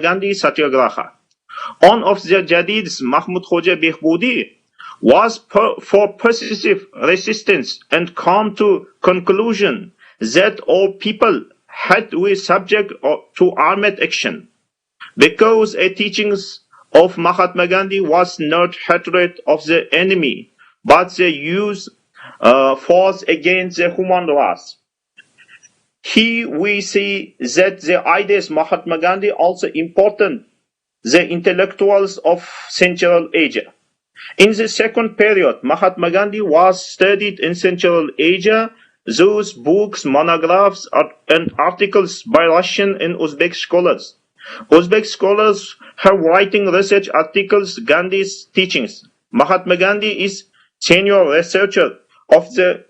Gandhi Satyagraha. One of the Jadid's Mahmud Khoja Behbudi was for persistent resistance and come to conclusion that all people had to be subject to armed action, because a teachings of Mahatma Gandhi was not hatred of the enemy, but the use force against the human race. Here we see that the ideas Mahatma Gandhi also important the intellectuals of Central Asia. In the second period, Mahatma Gandhi was studied in Central Asia. Those books, monographs, and articles by Russian and Uzbek scholars. Uzbek scholars have writing research articles Gandhi's teachings. Mahatma Gandhi is senior researcher of the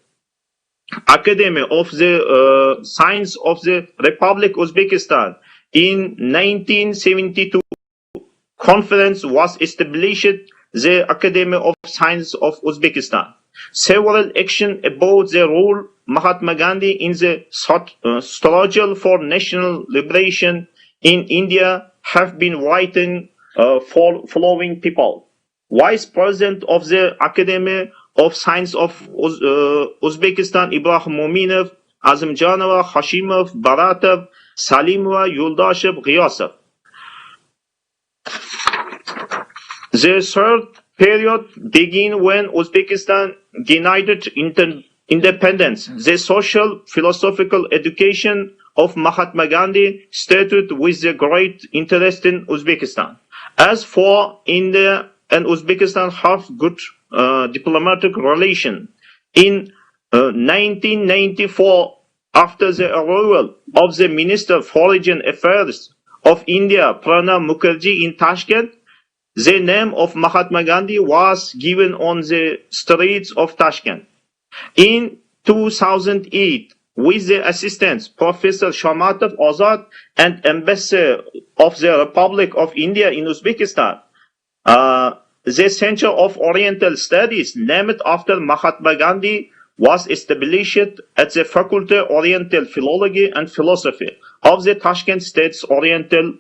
Academy of the Science of the Republic Uzbekistan. In 1972, conference was established the Academy of Science of Uzbekistan. Several actions about the role Mahatma Gandhi in the struggle for national liberation in India have been written for following people. Vice President of the Academy of Science of Uzbekistan Ibrahim Mominov, Azimjanova, Hashimov, Baratov, Salimova, Yuldashev, Giyasov. The third period began when Uzbekistan gained independence. The social philosophical education of Mahatma Gandhi started with the great interest in Uzbekistan. As for India and Uzbekistan have good diplomatic relation. In 1994, after the arrival of the Minister of Foreign Affairs of India, Pranab Mukherjee, in Tashkent, the name of Mahatma Gandhi was given on the streets of Tashkent. In 2008, with the assistance Professor Shamatov Azad and Ambassador of the Republic of India in Uzbekistan, the Center of Oriental Studies, named after Mahatma Gandhi, was established at the Faculty of Oriental Philology and Philosophy of the Tashkent State's Oriental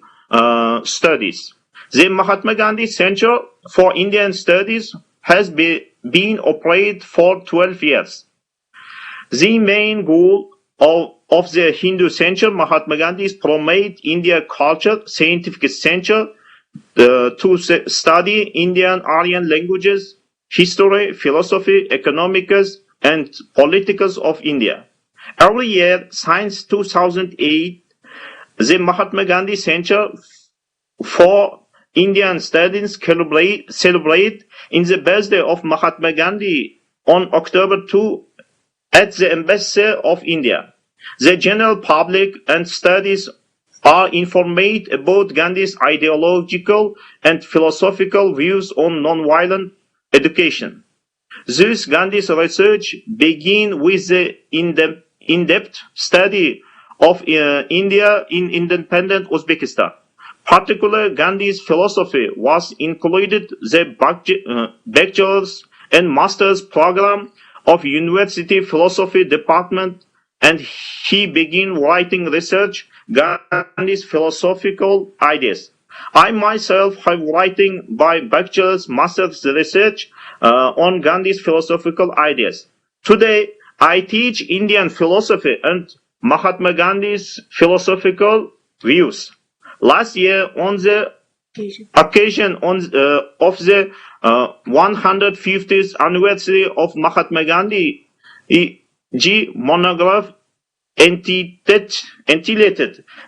Studies. The Mahatma Gandhi Center for Indian Studies has been operated for 12 years. The main goal of the Hindu Center Mahatma Gandhi is promote Indian culture, scientific center, to study Indian Aryan languages, history, philosophy, economics, and politics of India. Every year, since 2008, the Mahatma Gandhi Center for Indian Studies celebrate in the birthday of Mahatma Gandhi on October 2 at the Embassy of India. The general public and studies are informed about Gandhi's ideological and philosophical views on non-violent education. Thus, Gandhi's research began with the in-depth study of India in independent Uzbekistan. Particularly, Gandhi's philosophy was included the bachelor's and master's program of University Philosophy Department, and he began writing research Gandhi's philosophical ideas. I myself have writing by bachelor's, master's research on Gandhi's philosophical ideas. Today, I teach Indian philosophy and Mahatma Gandhi's philosophical views. Last year, on the occasion of the 150th anniversary of Mahatma Gandhi, G monograph entitled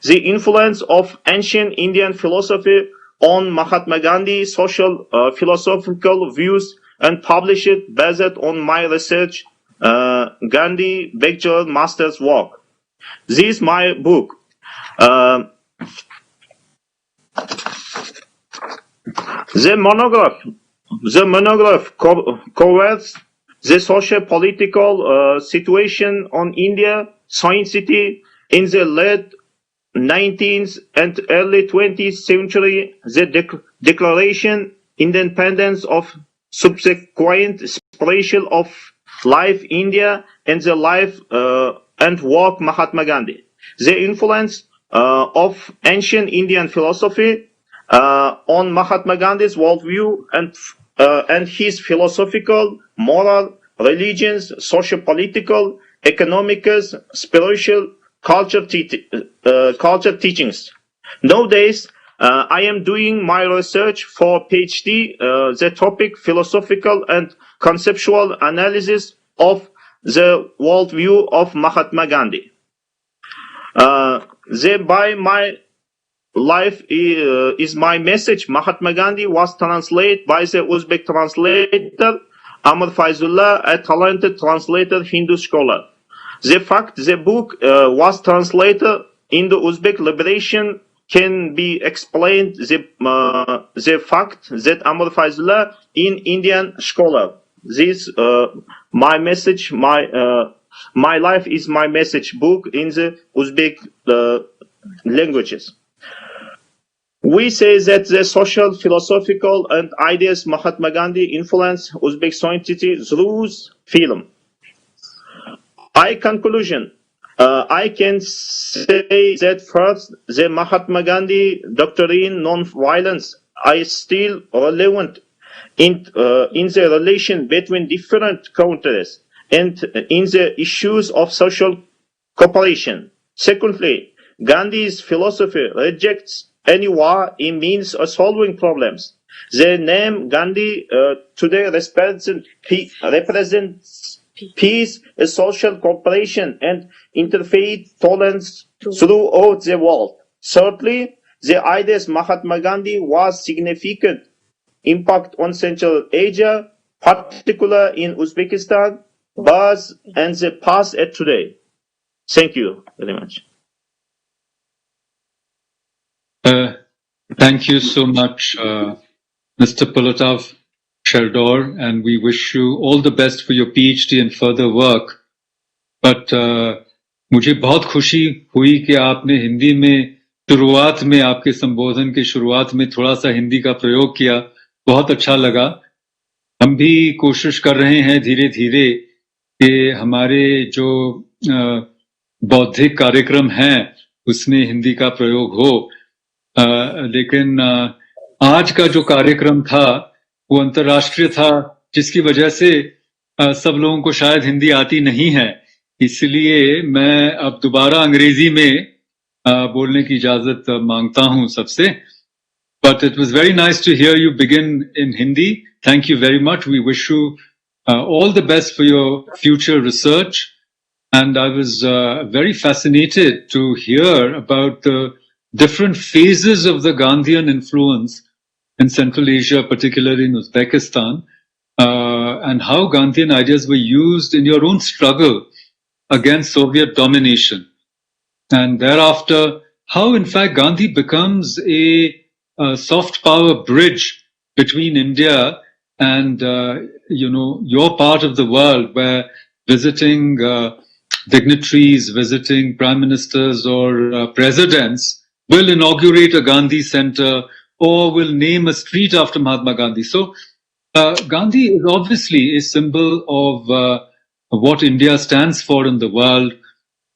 The Influence of Ancient Indian Philosophy on Mahatma Gandhi's social philosophical views, and published based on my research Gandhi Bachelor Master's work. This is my book. The monograph covers the socio-political situation on India, society in the late 19th and early 20th century, the declaration, independence of subsequent separation of life India, and the life and work Mahatma Gandhi. The influence of ancient Indian philosophy, on Mahatma Gandhi's worldview and his philosophical, moral, religions, socio-political, economic, spiritual, culture teachings. Nowadays, I am doing my research for PhD, the topic philosophical and conceptual analysis of the worldview of Mahatma Gandhi. By my life is my message. Mahatma Gandhi was translated by the Uzbek translator Amr Faizullah, a talented translator, Hindu scholar. The fact the book was translated in the Uzbek liberation can be explained the fact that Amr Faizullah in Indian scholar. This my message, my life is my message book in the Uzbek languages. We say that the social, philosophical, and ideas Mahatma Gandhi influenced Uzbek society through film. Conclusion. I can say that first, the Mahatma Gandhi doctrine non-violence is still relevant in the relation between different countries and in the issues of social cooperation. Secondly, Gandhi's philosophy rejects any war in means of solving problems. The name Gandhi today represents peace, social cooperation, and interfaith tolerance throughout the world. Thirdly, the ideas Mahatma Gandhi was significant impact on Central Asia, particularly in Uzbekistan, Baz, and the past and today. Thank you very much. Thank you so much, Mr. Pulatov, Sherdor, and we wish you all the best for your PhD and further work. But मुझे बहुत खुशी हुई कि आपने हिंदी में शुरुआत में आपके संबोधन के शुरुआत में थोड़ा सा हिंदी का प्रयोग किया, बहुत अच्छा लगा. हम भी कोशिश कर रहे हैं धीरे धीरे कि हमारे जो बौद्धिक कार्यक्रम हैं उसमें हिंदी का प्रयोग हो. लेकिन आज का जो कार्यक्रम था वो अंतर्राष्ट्रीय था, जिसकी वजह से सब लोगों को शायद हिंदी आती नहीं है, इसलिए मैं अब दोबारा अंग्रेजी में बोलने की इजाजत मांगता हूं सबसे. But it was very nice to hear you begin in Hindi. Thank you very much. We wish you all the best for your future research. And I was very fascinated to hear about the different phases of the Gandhian influence in Central Asia, particularly in Uzbekistan, and how Gandhian ideas were used in your own struggle against Soviet domination. And thereafter, how in fact Gandhi becomes a soft power bridge between India and, your part of the world, where visiting dignitaries, visiting prime ministers or presidents will inaugurate a Gandhi center or will name a street after Mahatma Gandhi. So Gandhi is obviously a symbol of what India stands for in the world,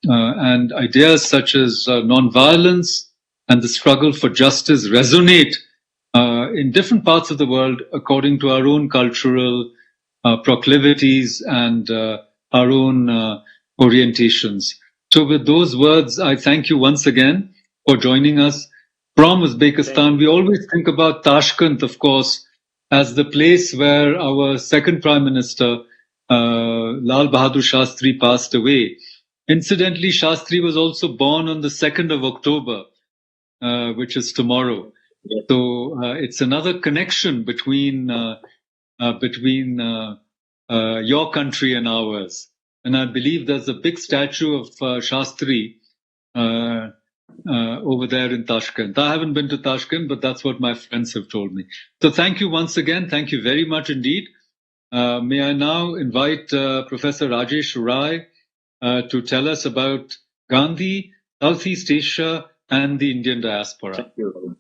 and ideas such as non-violence and the struggle for justice resonate in different parts of the world according to our own cultural proclivities and our own orientations. So with those words, I thank you once again for joining us from Uzbekistan. We always think about Tashkent, of course, as the place where our second Prime Minister, Lal Bahadur Shastri, passed away. Incidentally, Shastri was also born on the 2nd of October, which is tomorrow. So it's another connection between your country and ours. And I believe there's a big statue of Shastri over there in Tashkent. I haven't been to Tashkent, but that's what my friends have told me. So thank you once again. Thank you very much indeed. May I now invite Professor Rajesh Rai to tell us about Gandhi, Southeast Asia, and the Indian diaspora. Thank you.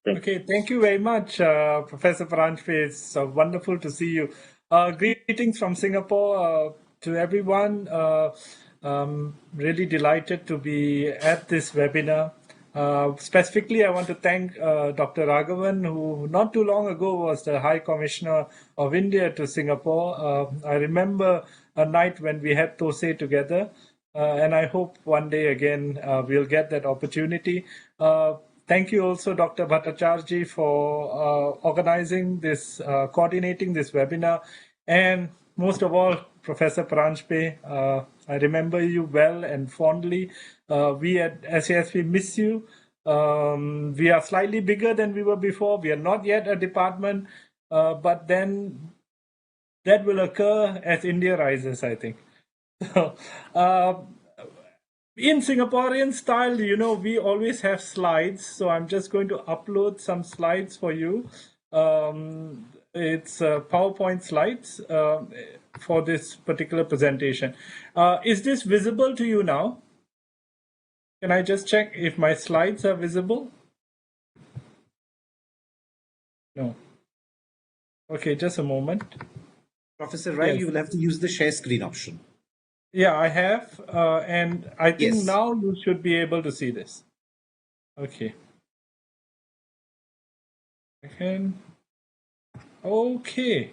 Okay, thank you very much, Professor Paranjape. It's wonderful to see you. Greetings from Singapore to everyone. Really delighted to be at this webinar. Specifically, I want to thank Dr. Raghavan, who not too long ago was the High Commissioner of India to Singapore. I remember a night when we had Thosai together, and I hope one day again we'll get that opportunity. Thank you also, Dr. Bhattacharjee, for organizing this, coordinating this webinar, and most of all, Professor Paranjape. I remember you well and fondly. We at SAS, we miss you. We are slightly bigger than we were before. We are not yet a department, but then that will occur as India rises, I think. In Singaporean style, we always have slides. So I'm just going to upload some slides for you. It's PowerPoint slides for this particular presentation. Is this visible to you now? Can I just check if my slides are visible? No. Okay, just a moment. Professor Rai, Yes. you will have to use the share screen option. Yeah, I have. And I think Yes. now you should be able to see this. Okay. Okay.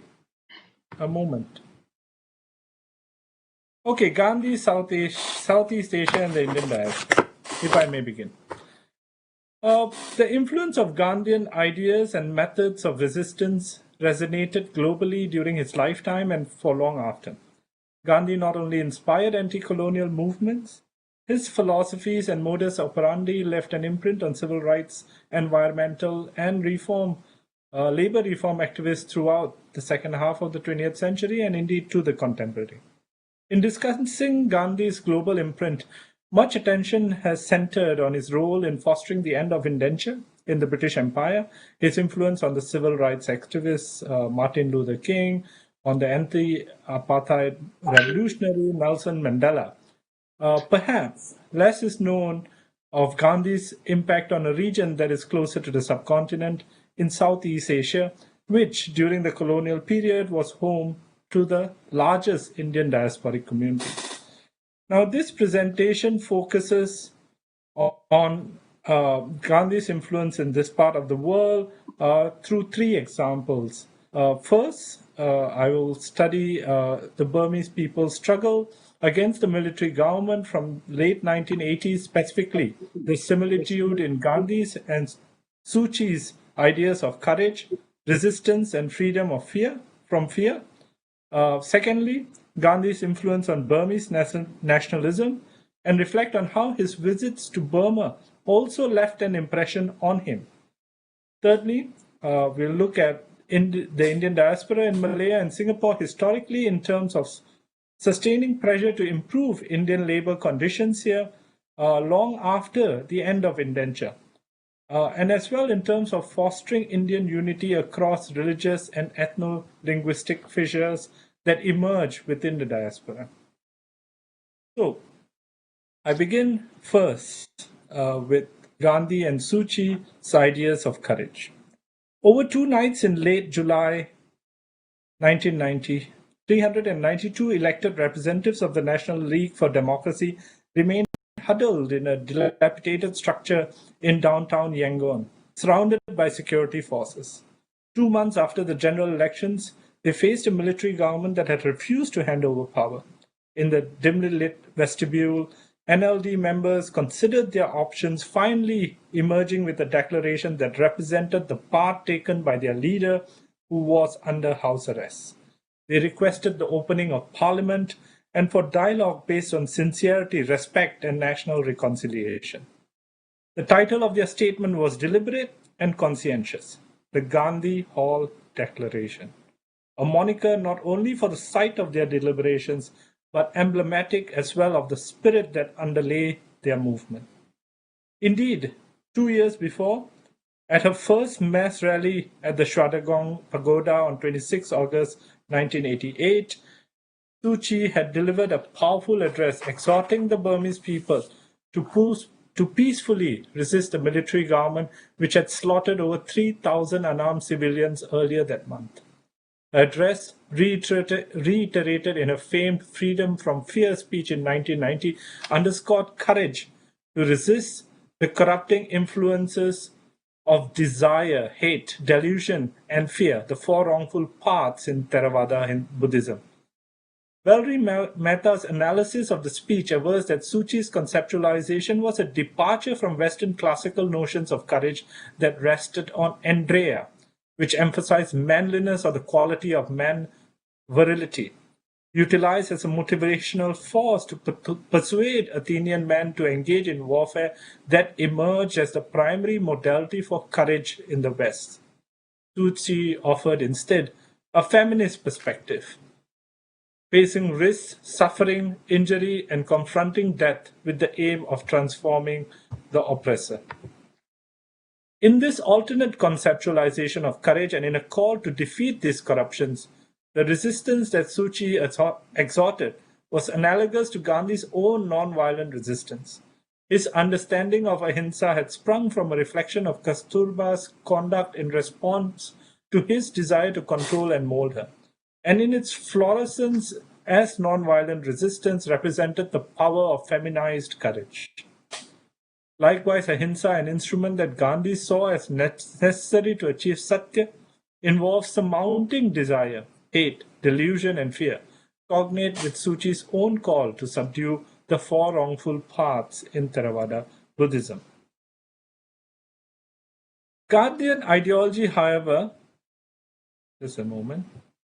A moment. Okay, Gandhi, Southeast Asia, and the Indian diaspora, if I may begin. The influence of Gandhian ideas and methods of resistance resonated globally during his lifetime and for long after. Gandhi not only inspired anti-colonial movements, his philosophies and modus operandi left an imprint on civil rights, environmental, and labor reform activists throughout the second half of the 20th century and indeed to the contemporary. In discussing Gandhi's global imprint, much attention has centered on his role in fostering the end of indenture in the British Empire, his influence on the civil rights activists Martin Luther King, on the anti-apartheid revolutionary Nelson Mandela. Perhaps less is known of Gandhi's impact on a region that is closer to the subcontinent in Southeast Asia, which during the colonial period was home to the largest Indian diasporic community. Now, this presentation focuses on Gandhi's influence in this part of the world through three examples. First, I will study the Burmese people's struggle against the military government from late 1980s, specifically the similitude in Gandhi's and Suchi's ideas of courage, resistance, and freedom from fear. Secondly, Gandhi's influence on Burmese nationalism, and reflect on how his visits to Burma also left an impression on him. Thirdly, we'll look at the Indian diaspora in Malaya and Singapore historically in terms of sustaining pressure to improve Indian labor conditions here long after the end of indenture. And as well in terms of fostering Indian unity across religious and ethno-linguistic fissures that emerge within the diaspora. So, I begin first with Gandhi and Suchi's ideas of courage. Over 2 nights in late July 1990, 392 elected representatives of the National League for Democracy remained huddled in a dilapidated structure in downtown Yangon, surrounded by security forces. 2 months after the general elections, they faced a military government that had refused to hand over power. In the dimly lit vestibule, NLD members considered their options, finally emerging with a declaration that represented the part taken by their leader, who was under house arrest. They requested the opening of parliament and for dialogue based on sincerity, respect, and national reconciliation. The title of their statement was deliberate and conscientious, the Gandhi Hall Declaration, a moniker not only for the site of their deliberations, but emblematic as well of the spirit that underlay their movement. Indeed, 2 years before, at her first mass rally at the Shradagong Pagoda on 26 August 1988, Suchi had delivered a powerful address exhorting the Burmese people to peacefully resist the military government which had slaughtered over 3,000 unarmed civilians earlier that month. Her address, reiterated in her famed Freedom from Fear speech in 1990, underscored courage to resist the corrupting influences of desire, hate, delusion, and fear, the four wrongful paths in Theravada Buddhism. Valerie Mehta's analysis of the speech avers that Suchi's conceptualization was a departure from Western classical notions of courage that rested on Andrea, which emphasized manliness or the quality of man virility, utilized as a motivational force to persuade Athenian men to engage in warfare that emerged as the primary modality for courage in the West. Suchi offered instead a feminist perspective, facing risk, suffering, injury, and confronting death with the aim of transforming the oppressor. In this alternate conceptualization of courage and in a call to defeat these corruptions, the resistance that Suchi exhorted was analogous to Gandhi's own non-violent resistance. His understanding of ahimsa had sprung from a reflection of Kasturba's conduct in response to his desire to control and mold her, and in its fluorescence as non-violent resistance represented the power of feminized courage. Likewise, ahimsa, an instrument that Gandhi saw as necessary to achieve satya, involves surmounting desire, hate, delusion, and fear, cognate with Suchi's own call to subdue the four wrongful paths in Theravada Buddhism. Gandhian ideology, however, just a moment,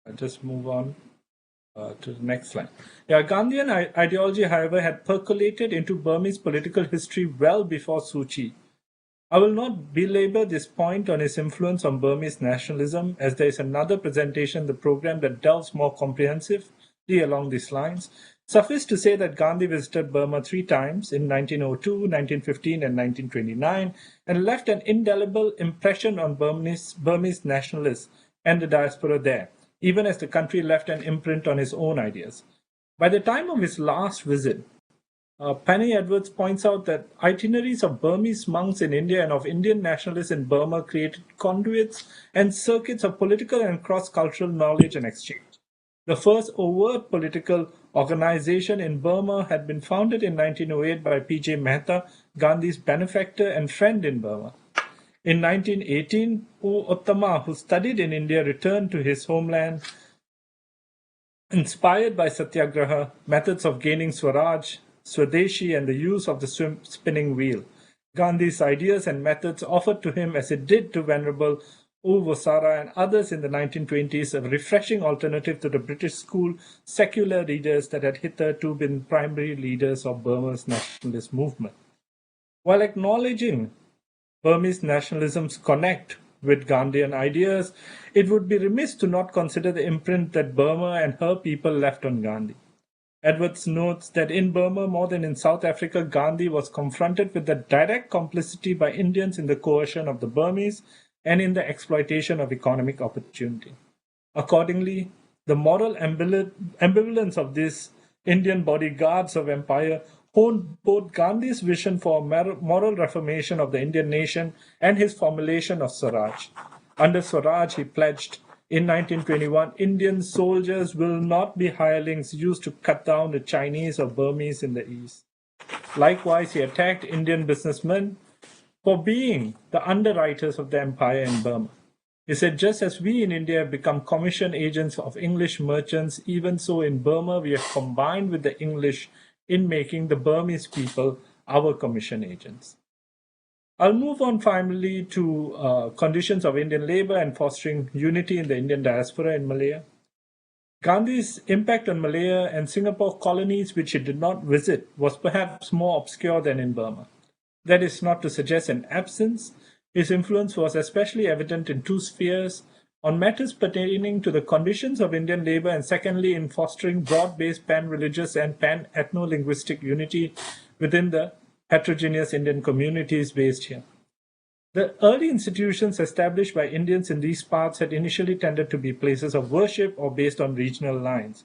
I'll just move on to the next slide. Gandhian ideology, however, had percolated into Burmese political history well before Suchi. I will not belabor this point on his influence on Burmese nationalism, as there is another presentation in the program that delves more comprehensively along these lines. Suffice to say that Gandhi visited Burma 3 times, in 1902, 1915, and 1929, and left an indelible impression on Burmese nationalists and the diaspora there, even as the country left an imprint on his own ideas. By the time of his last visit, Penny Edwards points out that itineraries of Burmese monks in India and of Indian nationalists in Burma created conduits and circuits of political and cross-cultural knowledge and exchange. The first overt political organization in Burma had been founded in 1908 by P.J. Mehta, Gandhi's benefactor and friend in Burma. In 1918, U. Uttama, who studied in India, returned to his homeland, inspired by satyagraha, methods of gaining Swaraj, Swadeshi, and the use of the spinning wheel. Gandhi's ideas and methods offered to him, as it did to Venerable U. Vosara and others in the 1920s, a refreshing alternative to the British school secular leaders that had hitherto been primary leaders of Burma's nationalist movement. While acknowledging Burmese nationalism's connect with Gandhian ideas, it would be remiss to not consider the imprint that Burma and her people left on Gandhi. Edwards notes that in Burma, more than in South Africa, Gandhi was confronted with the direct complicity by Indians in the coercion of the Burmese and in the exploitation of economic opportunity. Accordingly, the moral ambivalence of these Indian bodyguards of empire honed both Gandhi's vision for moral reformation of the Indian nation and his formulation of Swaraj. Under Swaraj, he pledged, in 1921, Indian soldiers will not be hirelings used to cut down the Chinese or Burmese in the East. Likewise, he attacked Indian businessmen for being the underwriters of the empire in Burma. He said, just as we in India have become commission agents of English merchants, even so in Burma we have combined with the English in making the Burmese people our commission agents. I'll move on finally to conditions of Indian labor and fostering unity in the Indian diaspora in Malaya. Gandhi's impact on Malaya and Singapore colonies, which he did not visit, was perhaps more obscure than in Burma. That is not to suggest an absence. His influence was especially evident in 2 spheres: on matters pertaining to the conditions of Indian labor, and secondly in fostering broad-based pan-religious and pan-ethno-linguistic unity within the heterogeneous Indian communities based here. The early institutions established by Indians in these parts had initially tended to be places of worship or based on regional lines.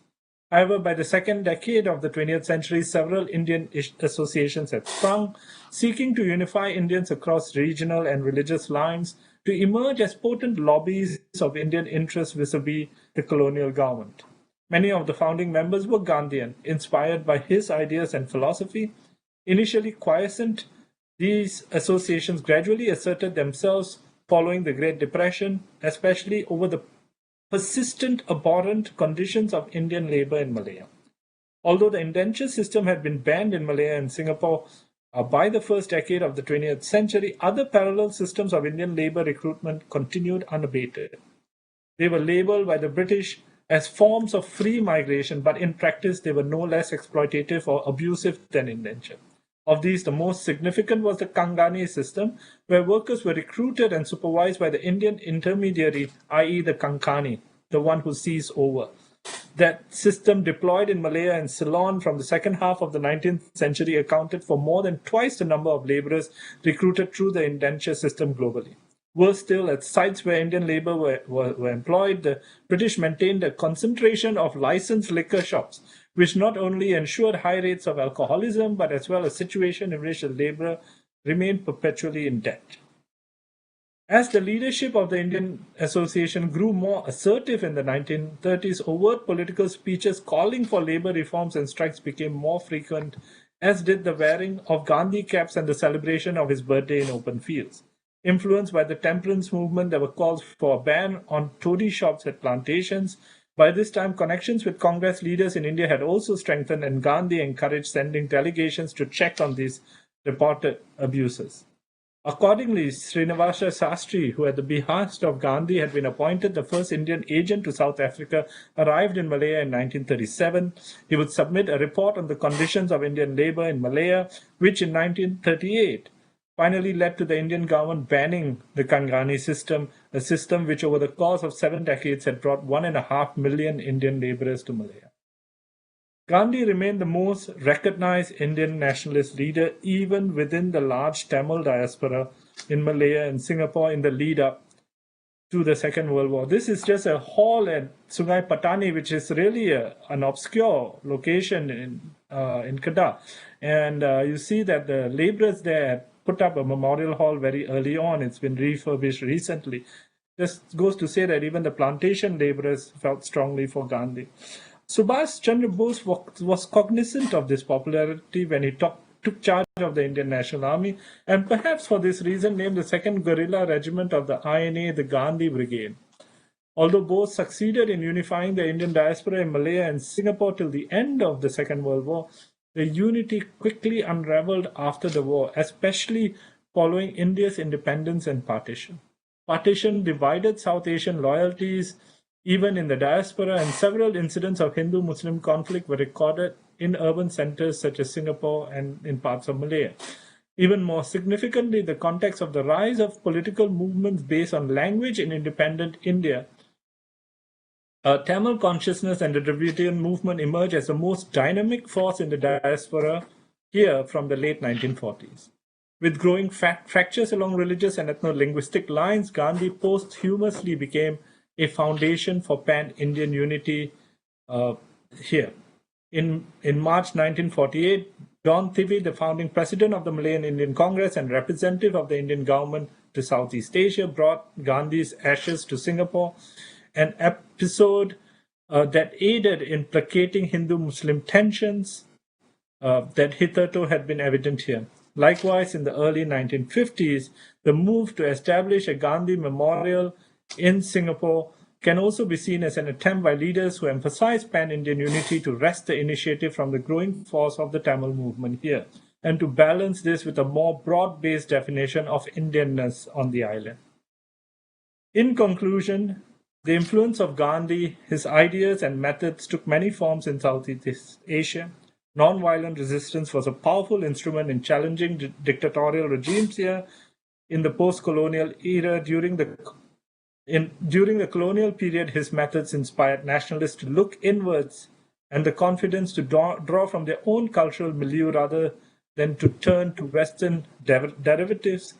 However, by the second decade of the 20th century, several Indian associations had sprung, seeking to unify Indians across regional and religious lines to emerge as potent lobbies of Indian interests vis-a-vis the colonial government. Many of the founding members were Gandhian, inspired by his ideas and philosophy, initially quiescent These associations gradually asserted themselves following the Great Depression, especially over the persistent abhorrent conditions of Indian labor in Malaya. Although the indenture system had been banned in Malaya and Singapore by the first decade of the 20th century, other parallel systems of Indian labor recruitment continued unabated. They were labeled by the British as forms of free migration, but in practice they were no less exploitative or abusive than indenture. Of these, the most significant was the Kangani system, where workers were recruited and supervised by the Indian intermediary, i.e. the Kankani, the one who sees over. That system, deployed in Malaya and Ceylon from the second half of the 19th century, accounted for more than twice the number of laborers recruited through the indenture system globally. Worse still, at sites where Indian labor were employed, the British maintained a concentration of licensed liquor shops, which not only ensured high rates of alcoholism, but as well a situation in which the laborer remained perpetually in debt. As the leadership of the Indian Association grew more assertive in the 1930s, overt political speeches calling for labor reforms and strikes became more frequent, as did the wearing of Gandhi caps and the celebration of his birthday in open fields. Influenced by the temperance movement, there were calls for a ban on toddy shops at plantations. By this time, connections with Congress leaders in India had also strengthened, and Gandhi encouraged sending delegations to check on these reported abuses. Accordingly, Srinivasa Sastry, who at the behest of Gandhi had been appointed the first Indian agent to South Africa, arrived in Malaya in 1937. He would submit a report on the conditions of Indian labor in Malaya, which in 1938 finally led to the Indian government banning the Kangani system, a system which over the course of 7 decades had brought 1.5 million Indian laborers to Malaya. Gandhi remained the most recognized Indian nationalist leader even within the large Tamil diaspora in Malaya and Singapore in the lead up to the Second World War. This is just a hall at Sungai Patani, which is really an obscure location in Kedah. And you see that the laborers there put up a memorial hall very early on. It's been refurbished recently. This goes to say that even the plantation laborers felt strongly for Gandhi. Subhash Chandra Bose was cognizant of this popularity when he took charge of the Indian National Army, and perhaps for this reason named the 2nd Guerrilla Regiment of the INA the Gandhi Brigade. Although Bose succeeded in unifying the Indian diaspora in Malaya and Singapore till the end of the Second World War, the unity quickly unraveled after the war, especially following India's independence and partition. Partition divided South Asian loyalties even in the diaspora, and several incidents of Hindu-Muslim conflict were recorded in urban centers such as Singapore and in parts of Malaya. Even more significantly, the context of the rise of political movements based on language in independent India, Tamil consciousness and the Dravidian movement emerged as the most dynamic force in the diaspora here from the late 1940s. With growing fractures along religious and ethno-linguistic lines, Gandhi posthumously became a foundation for pan-Indian unity here. In March 1948, John Thivi, the founding president of the Malayan Indian Congress and representative of the Indian government to Southeast Asia, brought Gandhi's ashes to Singapore, an episode that aided in placating Hindu-Muslim tensions that hitherto had been evident here. Likewise, in the early 1950s, the move to establish a Gandhi memorial in Singapore can also be seen as an attempt by leaders who emphasize pan-Indian unity to wrest the initiative from the growing force of the Tamil movement here, and to balance this with a more broad-based definition of Indianness on the island. In conclusion, the influence of Gandhi, his ideas and methods took many forms in Southeast Asia. Non-violent resistance was a powerful instrument in challenging dictatorial regimes here in the post-colonial era. During the colonial period, his methods inspired nationalists to look inwards and the confidence to draw from their own cultural milieu rather than to turn to Western derivatives.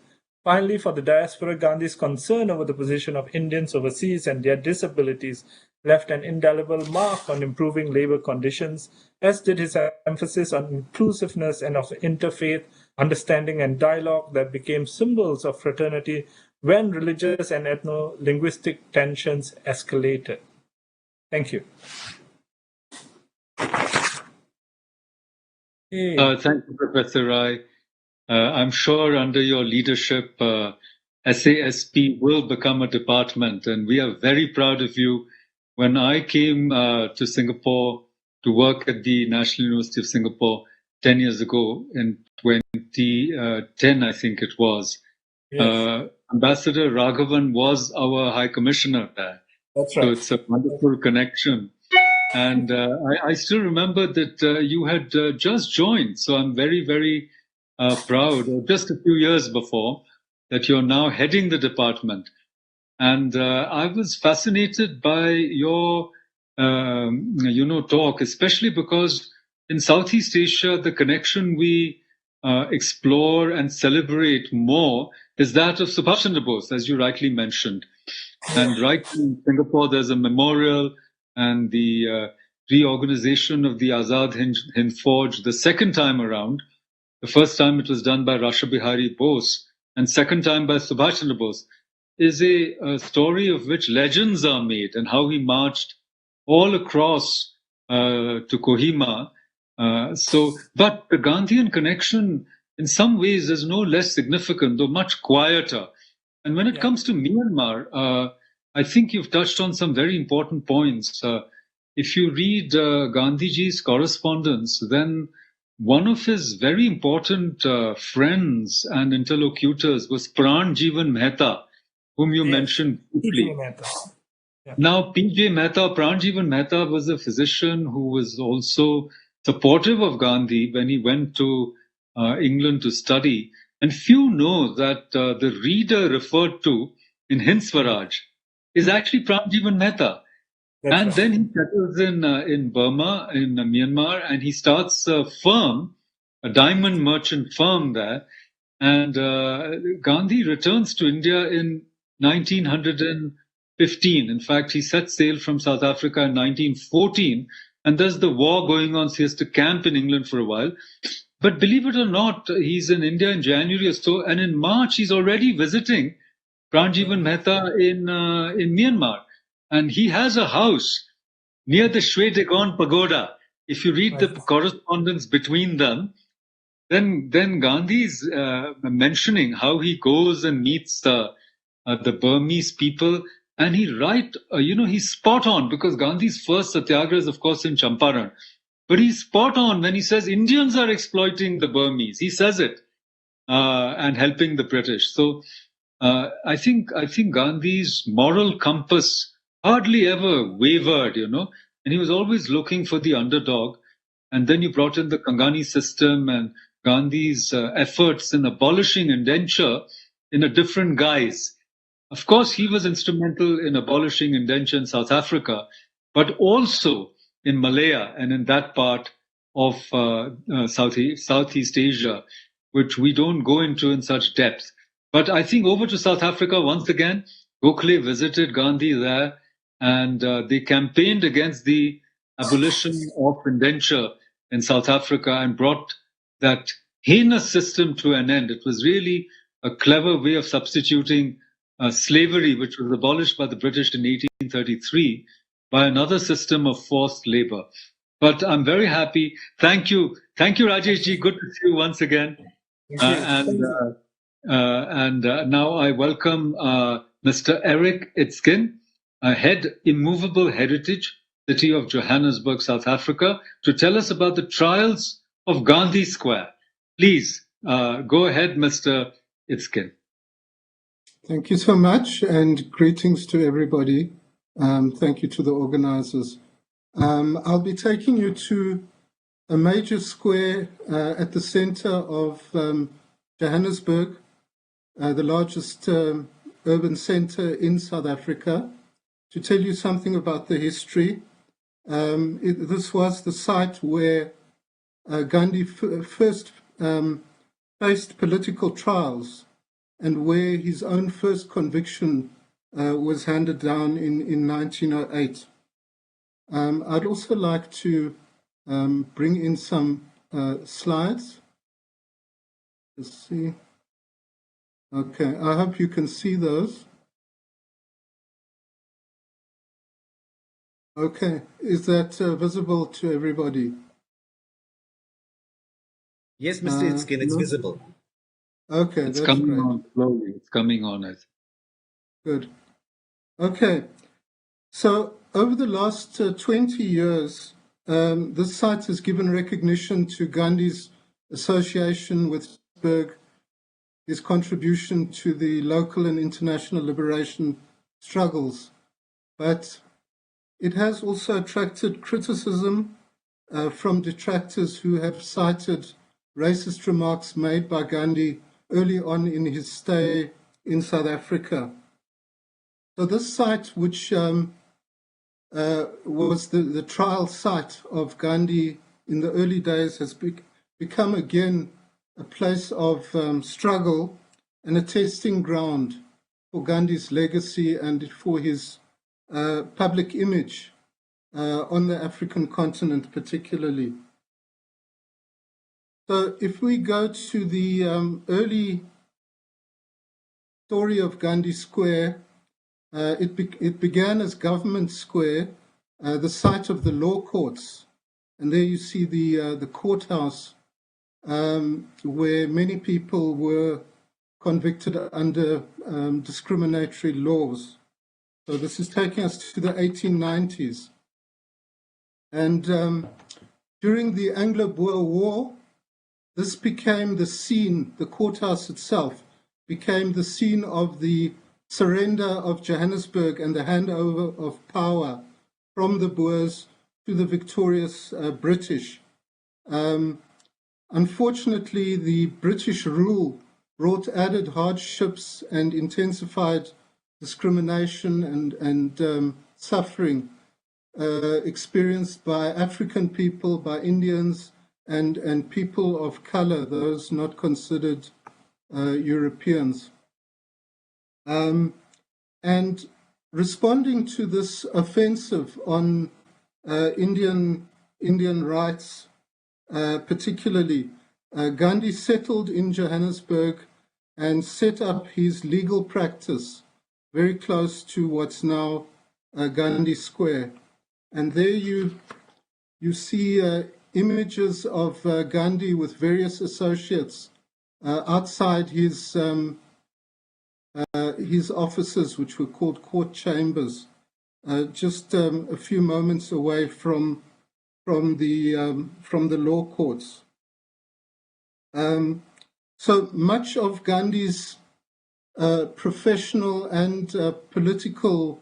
Finally, for the diaspora, Gandhi's concern over the position of Indians overseas and their disabilities left an indelible mark on improving labor conditions, as did his emphasis on inclusiveness and of interfaith understanding and dialogue that became symbols of fraternity when religious and ethno-linguistic tensions escalated. Thank you. Thank you, Professor Rai. I'm sure under your leadership, SASP will become a department, and we are very proud of you. When I came to Singapore to work at the National University of Singapore 10 years ago, in 2010, I think it was, Yes, Ambassador Raghavan was our High Commissioner there. that's So right. it's a wonderful connection. And I still remember that you had just joined. So I'm very, very proud, just a few years before, that you're now heading the department. And I was fascinated by your, talk, especially because in Southeast Asia, the connection we explore and celebrate more is that of Subhash Chandra Bose, as you rightly mentioned. And right in Singapore, there's a memorial and the reorganization of the Azad Hind Fauj the second time around. The first time it was done by Rasha Bihari Bose, and second time by Subhash Chandra Bose, is a story of which legends are made, and how he marched all across to Kohima. But the Gandhian connection, in some ways, is no less significant, though much quieter. And when it comes to Myanmar, I think you've touched on some very important points. If you read Gandhiji's correspondence, then one of his very important friends and interlocutors was Pran Jivan Mehta, whom you mentioned briefly. Now, P.J. Mehta, Pran Jivan Mehta was a physician who was also supportive of Gandhi when he went to England to study. And few know that the reader referred to in Hind Swaraj is actually Pran Jivan Mehta. And then he settles in Burma, in Myanmar, and he starts a firm, a diamond merchant firm there. And Gandhi returns to India in 1915. In fact, he sets sail from South Africa in 1914, and there's the war going on, so he has to camp in England for a while. But believe it or not, he's in India in January or so, and in March he's already visiting Pran Jivan Mehta in Myanmar. And he has a house near the Shwe Dagon Pagoda. If you read the correspondence between them, then Gandhi's mentioning how he goes and meets the Burmese people, and he's spot on, because Gandhi's first satyagraha is, of course, in Champaran. But he's spot on when he says Indians are exploiting the Burmese. He says it and helping the British. So I think Gandhi's moral compass hardly ever wavered, and he was always looking for the underdog. And then you brought in the Kangani system and Gandhi's efforts in abolishing indenture in a different guise. Of course, he was instrumental in abolishing indenture in South Africa, but also in Malaya and in that part of Southeast Asia, which we don't go into in such depth. But I think over to South Africa once again, Gokhale visited Gandhi there, and they campaigned against the abolition of indenture in South Africa and brought that heinous system to an end. It was really a clever way of substituting slavery, which was abolished by the British in 1833, by another system of forced labor. But I'm very happy. Thank you, Rajesh ji. Good to see you once again. And now I welcome Mr. Eric Itzkin, head Immovable Heritage, City of Johannesburg, South Africa, to tell us about the Trials of Gandhi Square. Please go ahead, Mr. Itzkin. Thank you so much, and greetings to everybody. Thank you to the organizers. I'll be taking you to a major square at the center of Johannesburg, the largest urban center in South Africa, to tell you something about the history. This was the site where Gandhi first faced political trials, and where his own first conviction was handed down in 1908. I'd also like to bring in some slides. Let's see. Okay, I hope you can see those. Okay, is that visible to everybody? Yes, Mr. Itzkin, it's visible. Okay, It's that's coming great. on slowly. It's coming on, I think. Good. Okay. So over the last 20 years, this site has given recognition to Gandhi's association with Johannesburg, his contribution to the local and international liberation struggles. But it has also attracted criticism from detractors who have cited racist remarks made by Gandhi early on in his stay in South Africa. So this site, which was the trial site of Gandhi in the early days, has become again a place of struggle and a testing ground for Gandhi's legacy and for his public image on the African continent particularly. So if we go to the early story of Gandhi Square, it began as Government Square, the site of the law courts. And there you see the courthouse where many people were convicted under discriminatory laws. So this is taking us to the 1890s. And during the Anglo-Boer War, this became the scene, the courthouse itself became the scene of the surrender of Johannesburg and the handover of power from the Boers to the victorious British. Unfortunately, the British rule brought added hardships and intensified discrimination and suffering experienced by African people, by Indians, and people of color, those not considered Europeans. And responding to this offensive on Indian rights, particularly, Gandhi settled in Johannesburg and set up his legal practice very close to what's now Gandhi Square. And there you see images of Gandhi with various associates outside his offices, which were called court chambers, just a few moments away from the law courts. So much of Gandhi's professional and political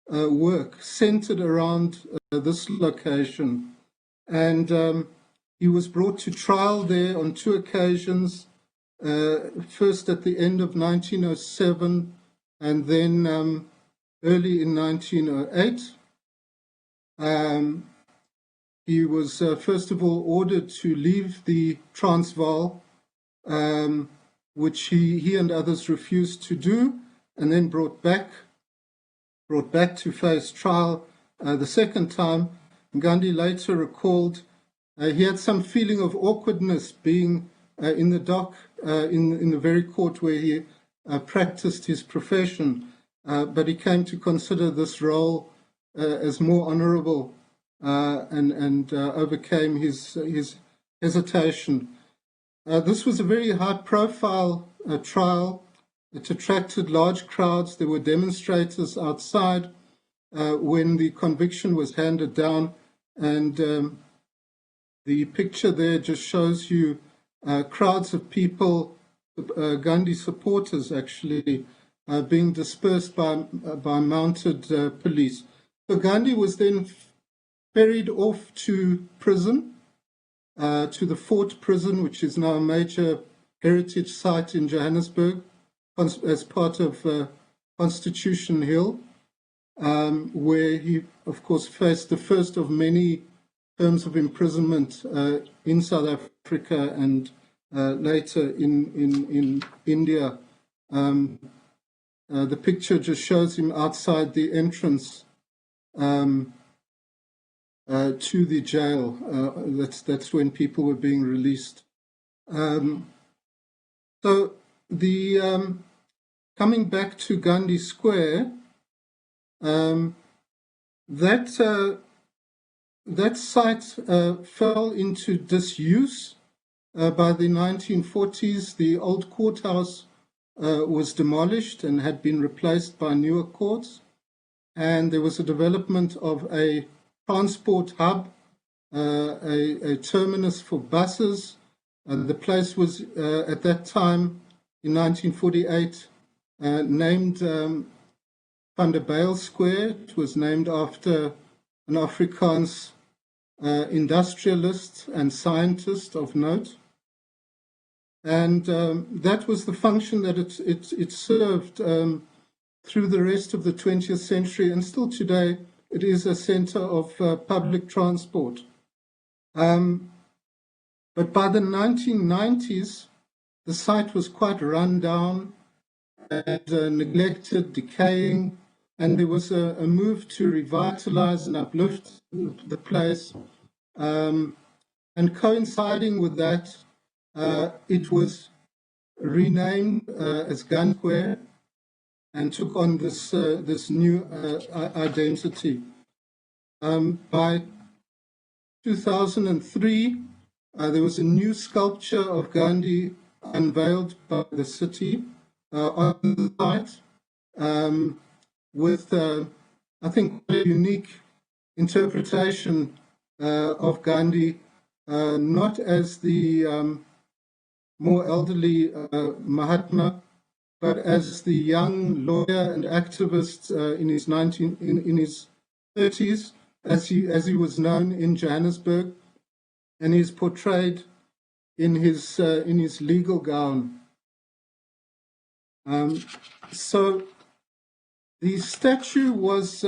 work centered around this location. And he was brought to trial there on 2 occasions, first at the end of 1907 and then early in 1908. He was first of all ordered to leave the Transvaal, which he and others refused to do, and then brought back to face trial the second time. Gandhi later recalled he had some feeling of awkwardness being in the dock in the very court where he practiced his profession, but he came to consider this role as more honorable and overcame his hesitation. This was a very high-profile trial. It attracted large crowds. There were demonstrators outside when the conviction was handed down, and the picture there just shows you crowds of people, Gandhi supporters actually, being dispersed by mounted police. So Gandhi was then ferried off to prison, to the Fort Prison, which is now a major heritage site in Johannesburg, as part of Constitution Hill, where he, of course, faced the first of many terms of imprisonment in South Africa and later in India. The picture just shows him outside the entrance to the jail. That's when people were being released. So the coming back to Gandhi Square, that site fell into disuse By the 1940s, the old courthouse was demolished and had been replaced by newer courts. And there was a development of a transport hub, a terminus for buses. The place was, at that time, in 1948, named Van der Bijl Square. It was named after an Afrikaans industrialist and scientist of note. And that was the function that it served through the rest of the 20th century, and still today it is a center of public transport. But by the 1990s, the site was quite run down and neglected, decaying, and there was a move to revitalize and uplift the place. And coinciding with that, it was renamed as Gandhi Square and took on this new identity. By 2003, there was a new sculpture of Gandhi unveiled by the city on the site with, I think, a unique interpretation of Gandhi, not as the more elderly Mahatma, but as the young lawyer and activist in his 30s, as he was known in Johannesburg, and he's portrayed in his legal gown. So the statue was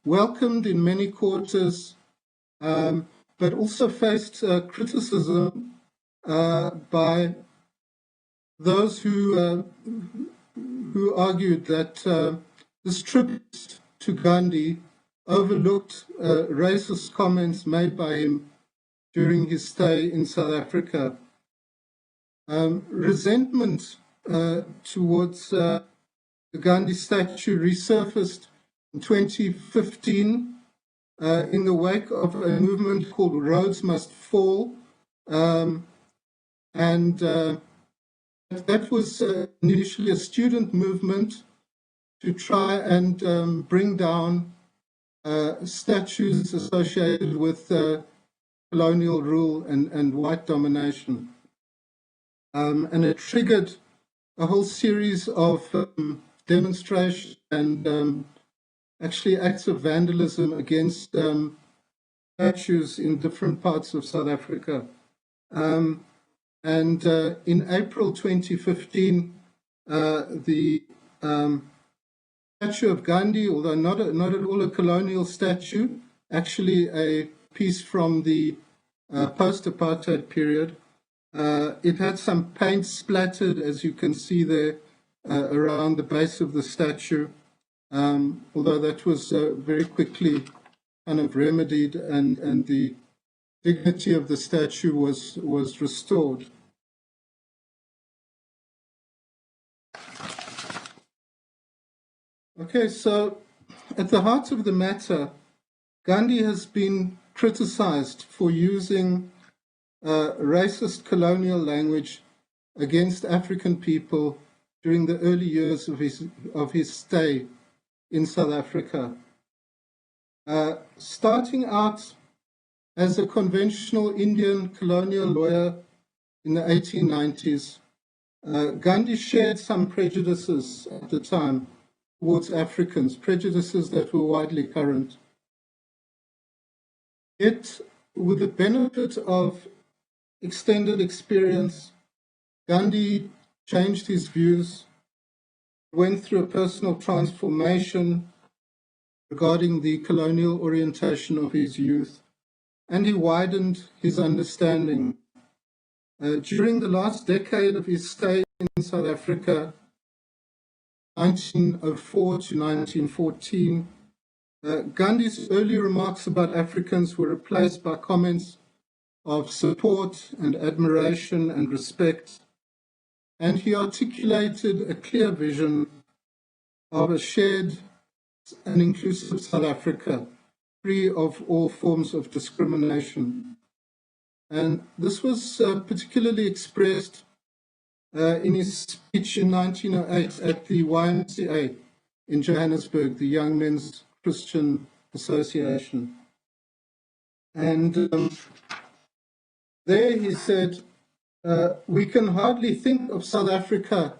welcomed in many quarters, but also faced criticism by those who argued that this tribute to Gandhi overlooked racist comments made by him during his stay in South Africa. Resentment towards the Gandhi statue resurfaced in 2015 in the wake of a movement called Rhodes Must Fall, and that was initially a student movement to try and bring down statues associated with colonial rule and white domination. And it triggered a whole series of demonstrations and actually acts of vandalism against statues in different parts of South Africa. And in April 2015, the statue of Gandhi, although not at all a colonial statue, actually a piece from the post-apartheid period, it had some paint splattered, as you can see there, around the base of the statue, although that was very quickly kind of remedied and the dignity of the statue was restored. Okay, so at the heart of the matter, Gandhi has been criticized for using racist colonial language against African people during the early years of his stay in South Africa. Starting out as a conventional Indian colonial lawyer in the 1890s, Gandhi shared some prejudices at the time towards Africans, prejudices that were widely current. Yet, with the benefit of extended experience, Gandhi changed his views, went through a personal transformation regarding the colonial orientation of his youth, and he widened his understanding. During the last decade of his stay in South Africa, 1904 to 1914, Gandhi's early remarks about Africans were replaced by comments of support and admiration and respect, and he articulated a clear vision of a shared and inclusive South Africa, free of all forms of discrimination. And this was particularly expressed in his speech in 1908 at the YMCA in Johannesburg, the Young Men's Christian Association. And there he said, we can hardly think of South Africa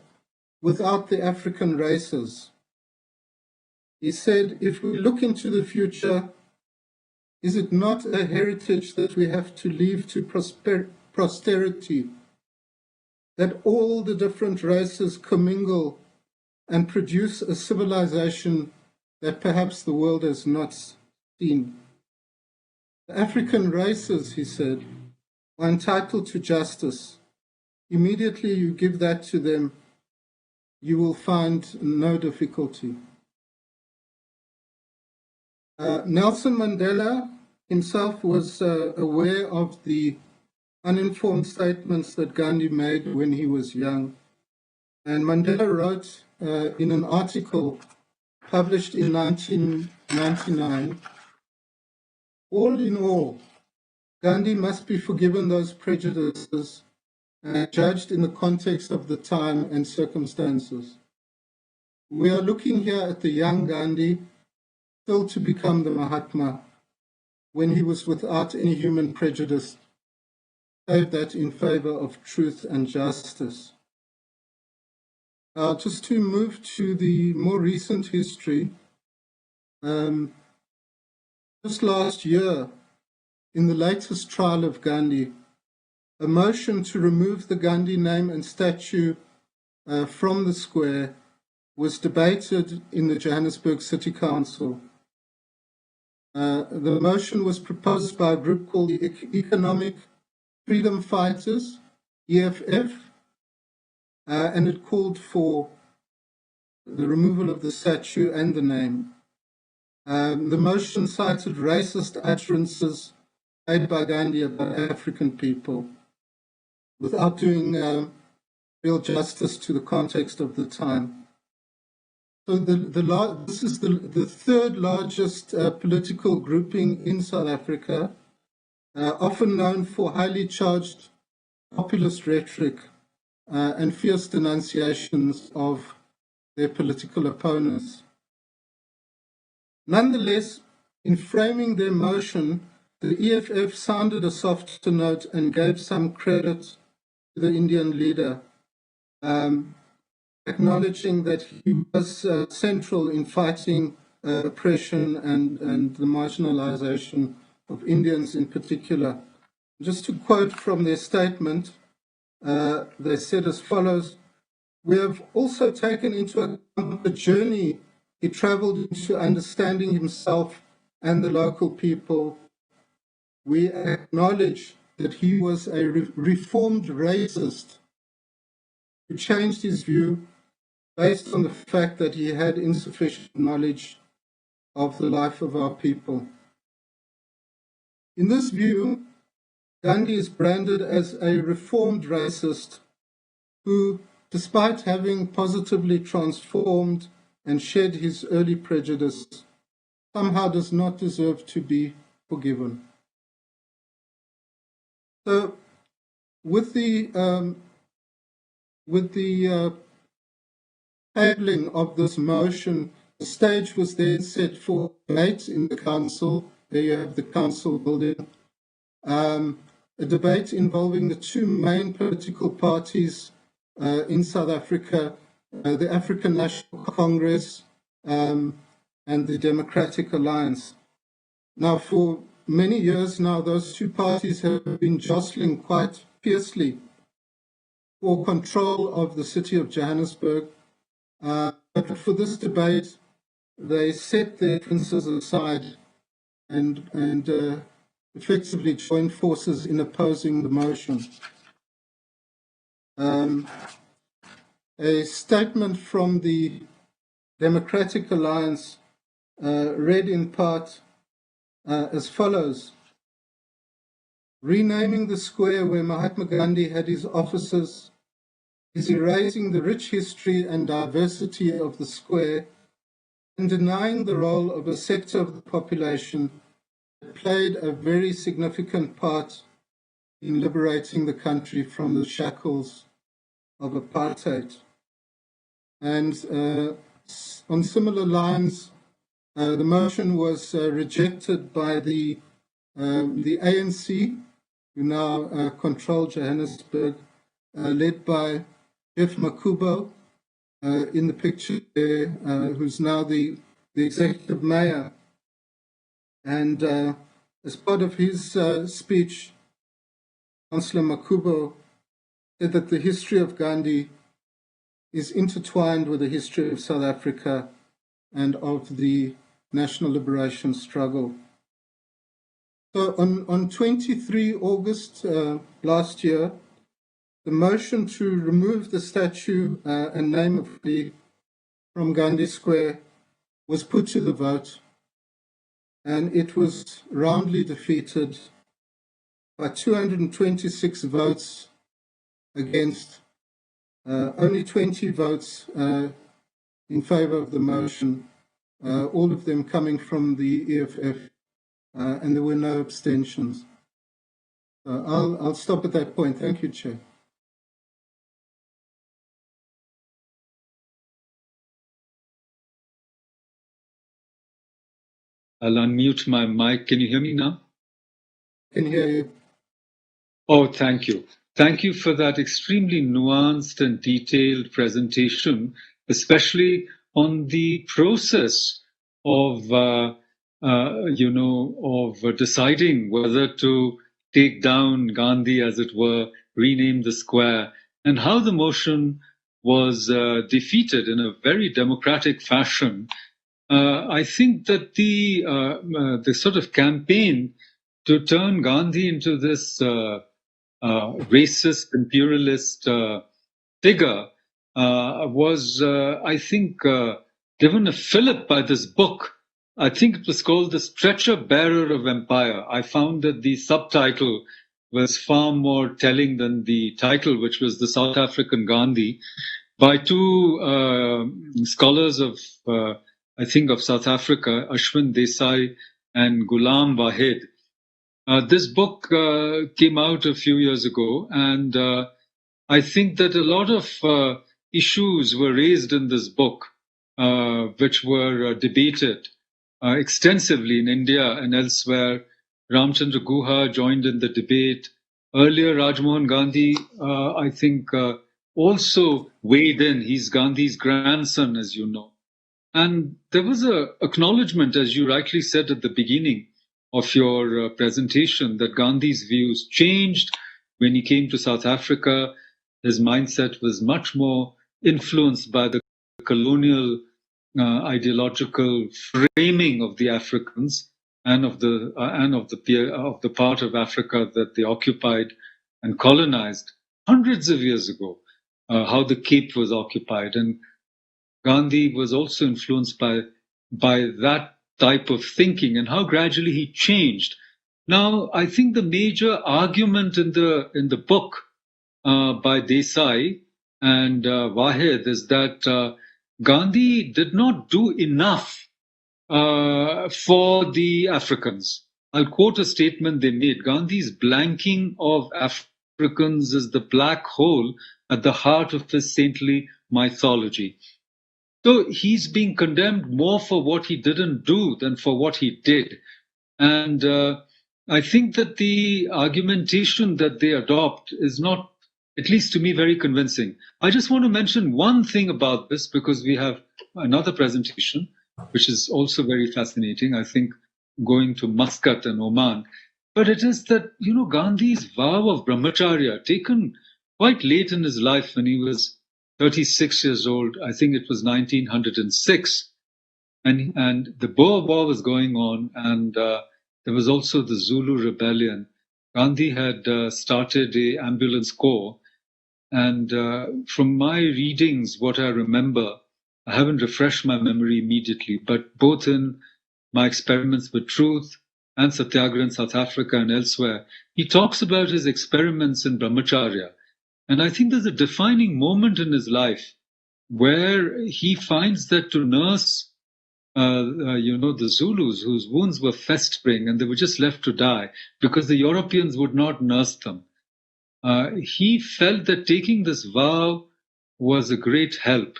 without the African races. He said, if we look into the future, is it not a heritage that we have to leave to posterity, that all the different races commingle and produce a civilization that perhaps the world has not seen? The African races, he said, are entitled to justice. Immediately you give that to them, you will find no difficulty. Nelson Mandela himself was aware of the uninformed statements that Gandhi made when he was young. And Mandela wrote in an article published in 1999, all in all, Gandhi must be forgiven those prejudices and judged in the context of the time and circumstances. We are looking here at the young Gandhi, still to become the Mahatma, when he was without any human prejudice, save that in favor of truth and justice. Just to move to the more recent history, just last year, in the latest trial of Gandhi, a motion to remove the Gandhi name and statue from the square was debated in the Johannesburg City Council. The motion was proposed by a group called the Economic Freedom Fighters, EFF, and it called for the removal of the statue and the name. The motion cited racist utterances made by Gandhi about African people without doing real justice to the context of the time. So this is the third largest political grouping in South Africa, often known for highly charged populist rhetoric and fierce denunciations of their political opponents. Nonetheless, in framing their motion, the EFF sounded a softer note and gave some credit to the Indian leader, acknowledging that he was central in fighting oppression and the marginalization of Indians in particular. Just to quote from their statement, they said as follows: "We have also taken into account the journey he traveled into understanding himself and the local people. We acknowledge that he was a reformed racist who changed his view based on the fact that he had insufficient knowledge of the life of our people." In this view, Gandhi is branded as a reformed racist who, despite having positively transformed and shed his early prejudice, somehow does not deserve to be forgiven. So, with the tabling of this motion, the stage was then set for debate in the council. There you have the council building. A debate involving the two main political parties in South Africa, the African National Congress and the Democratic Alliance. Now, for many years now, those two parties have been jostling quite fiercely for control of the city of Johannesburg. But for this debate, they set their differences aside and effectively joined forces in opposing the motion. A statement from the Democratic Alliance read in part as follows: "Renaming the square where Mahatma Gandhi had his offices is erasing the rich history and diversity of the square and denying the role of a sector of the population that played a very significant part in liberating the country from the shackles of apartheid. And on similar lines, the motion was rejected by the ANC, who now control Johannesburg, led by Jeff Makubo in the picture there, who's now the executive mayor. And as part of his speech, Councillor Makubo said that the history of Gandhi is intertwined with the history of South Africa and of the national liberation struggle. So on 23 August last year, the motion to remove the statue and name of Gandhi from Gandhi Square was put to the vote, and it was roundly defeated by 226 votes against, only 20 votes in favor of the motion, all of them coming from the EFF, and there were no abstentions. I'll stop at that point. Thank you, Chair. I'll unmute my mic. Can you hear me now? Can hear you. Oh, thank you. Thank you for that extremely nuanced and detailed presentation, especially on the process of, deciding whether to take down Gandhi, as it were, rename the square, and how the motion was defeated in a very democratic fashion. I think that the sort of campaign to turn Gandhi into this racist, imperialist figure was, I think, given a fillip by this book. I think it was called The Stretcher Bearer of Empire. I found that the subtitle was far more telling than the title, which was The South African Gandhi, by two scholars of, I think, of South Africa, Ashwin Desai and Ghulam Wahid. This book came out a few years ago, and I think that a lot of issues were raised in this book, which were debated extensively in India and elsewhere. Ramchandra Guha joined in the debate. Earlier, Rajmohan Gandhi, I think, also weighed in. He's Gandhi's grandson, as you know. And there was an acknowledgement, as you rightly said at the beginning of your presentation, that Gandhi's views changed when he came to South Africa. His mindset was much more influenced by the colonial ideological framing of the Africans and of the part of Africa that they occupied and colonized hundreds of years ago. How the Cape was occupied, and Gandhi was also influenced by that type of thinking and how gradually he changed. Now, I think the major argument in the book by Desai and Wahid is that Gandhi did not do enough for the Africans. I'll quote a statement they made. Gandhi's blanking of Africans is the black hole at the heart of his saintly mythology. So he's being condemned more for what he didn't do than for what he did. And I think that the argumentation that they adopt is not, at least to me, very convincing. I just want to mention one thing about this, because we have another presentation, which is also very fascinating, I think, going to Muscat and Oman. But it is that, Gandhi's vow of Brahmacharya, taken quite late in his life when he was 36 years old, I think it was 1906, and the Boer War was going on, and there was also the Zulu Rebellion. Gandhi had started an ambulance corps, and from my readings, what I remember, I haven't refreshed my memory immediately, but both in my experiments with truth and Satyagraha in South Africa and elsewhere, he talks about his experiments in Brahmacharya. And I think there's a defining moment in his life where he finds that to nurse, the Zulus whose wounds were festering and they were just left to die because the Europeans would not nurse them. he felt that taking this vow was a great help.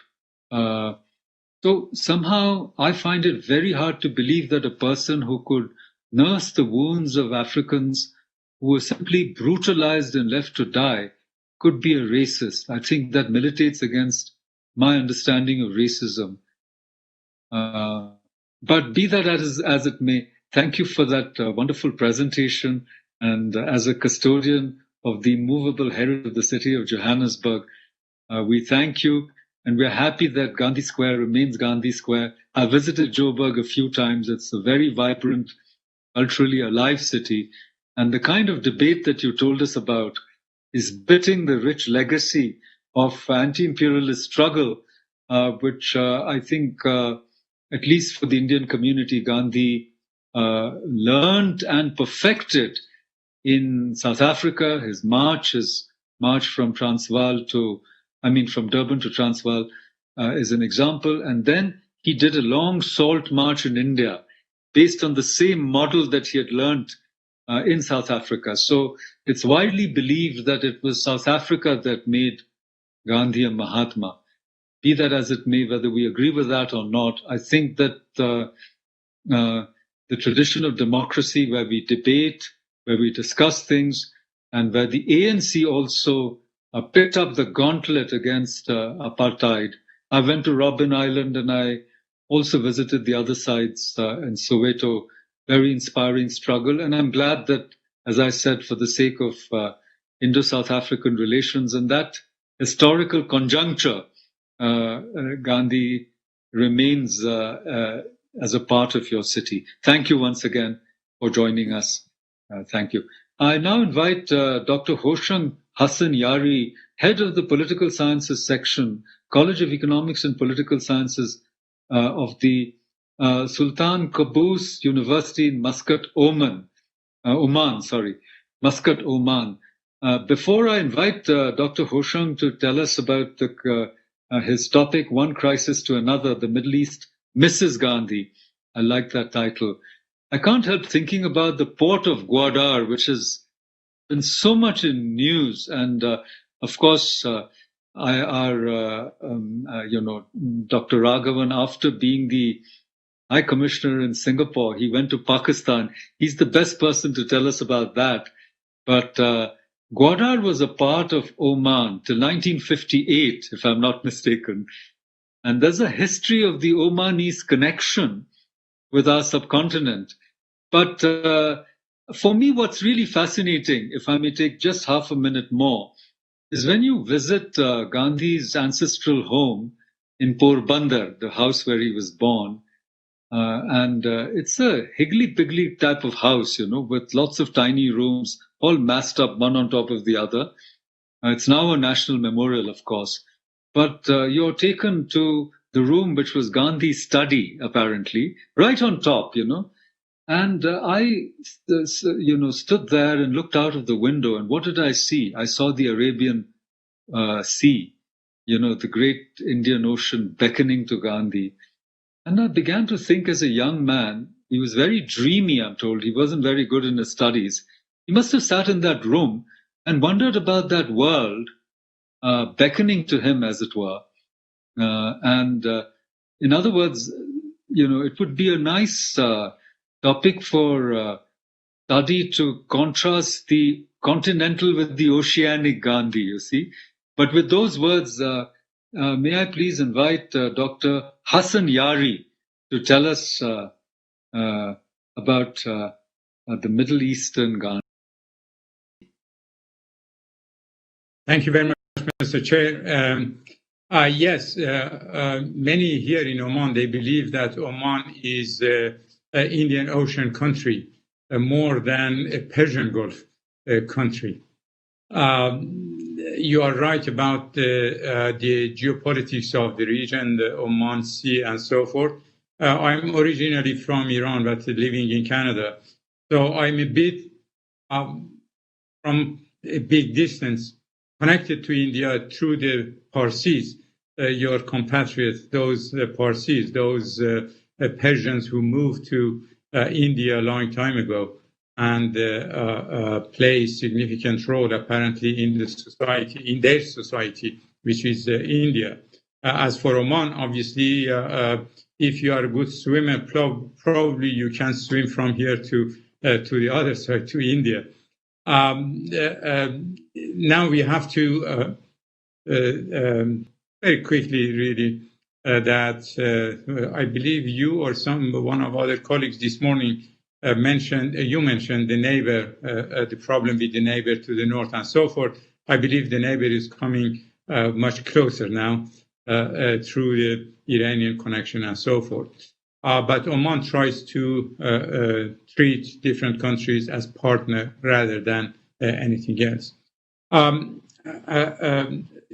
So somehow I find it very hard to believe that a person who could nurse the wounds of Africans who were simply brutalized and left to die could be a racist. I think that militates against my understanding of racism. But be that as it may, thank you for that wonderful presentation. And as a custodian of the immovable heritage of the city of Johannesburg, we thank you. And we're happy that Gandhi Square remains Gandhi Square. I visited Joburg a few times. It's a very vibrant, culturally alive city. And the kind of debate that you told us about is bitten the rich legacy of anti-imperialist struggle, which I think, at least for the Indian community, Gandhi learned and perfected in South Africa. His march from Transvaal from Durban to Transvaal is an example. And then he did a long salt march in India based on the same model that he had learned in South Africa. So it's widely believed that it was South Africa that made Gandhi a Mahatma. Be that as it may, whether we agree with that or not, I think that the tradition of democracy where we debate, where we discuss things, and where the ANC also picked up the gauntlet against apartheid. I went to Robben Island and I also visited the other sides in Soweto. Very inspiring struggle. And I'm glad that, as I said, for the sake of Indo-South African relations and that historical conjuncture, Gandhi remains as a part of your city. Thank you once again for joining us. Thank you. I now invite Dr. Hoshang Hassan Yari, head of the Political Sciences section, College of Economics and Political Sciences of the Sultan Qaboos University in Muscat, Oman. Muscat, Oman. Before I invite Dr. Hoshang to tell us about his topic, One Crisis to Another, the Middle East Mrs. Gandhi. I like that title. I can't help thinking about the port of Gwadar, which has been so much in news. And of course, Dr. Raghavan, after being the High Commissioner in Singapore, he went to Pakistan. He's the best person to tell us about that. But Gwadar was a part of Oman till 1958, if I'm not mistaken. And there's a history of the Omanese connection with our subcontinent. But for me, what's really fascinating, if I may take just half a minute more, is when you visit Gandhi's ancestral home in Purbandar, the house where he was born. And it's a higgledy-piggledy type of house, with lots of tiny rooms, all massed up one on top of the other. It's now a national memorial, of course. But you're taken to the room which was Gandhi's study, apparently, right on top, And I, stood there and looked out of the window. And what did I see? I saw the Arabian Sea, the great Indian Ocean beckoning to Gandhi. And I began to think as a young man, he was very dreamy, I'm told. He wasn't very good in his studies. He must have sat in that room and wondered about that world beckoning to him, as it were. In other words, it would be a nice topic for study to contrast the continental with the oceanic Gandhi, you see. But with those words, may I please invite Dr. Hassan Yari to tell us about the Middle Eastern Gandhi. Thank you very much, Mr. Chair. Yes, many here in Oman, they believe that Oman is an Indian Ocean country more than a Persian Gulf country. You are right about the geopolitics of the region, the Oman Sea and so forth. I'm originally from Iran, but living in Canada. So I'm a bit from a big distance connected to India through the Parsis, your compatriots, those Parsis, those Persians who moved to India a long time ago. and play a significant role apparently in the society, in their society, which is India. As for Oman, obviously, if you are a good swimmer, probably you can swim from here to the other side, to India. Now we have to very quickly, really, that I believe you or one of other colleagues this morning mentioned the neighbor, the problem with the neighbor to the north and so forth. I believe the neighbor is coming much closer now through the Iranian connection and so forth. But Oman tries to treat different countries as partner rather than anything else.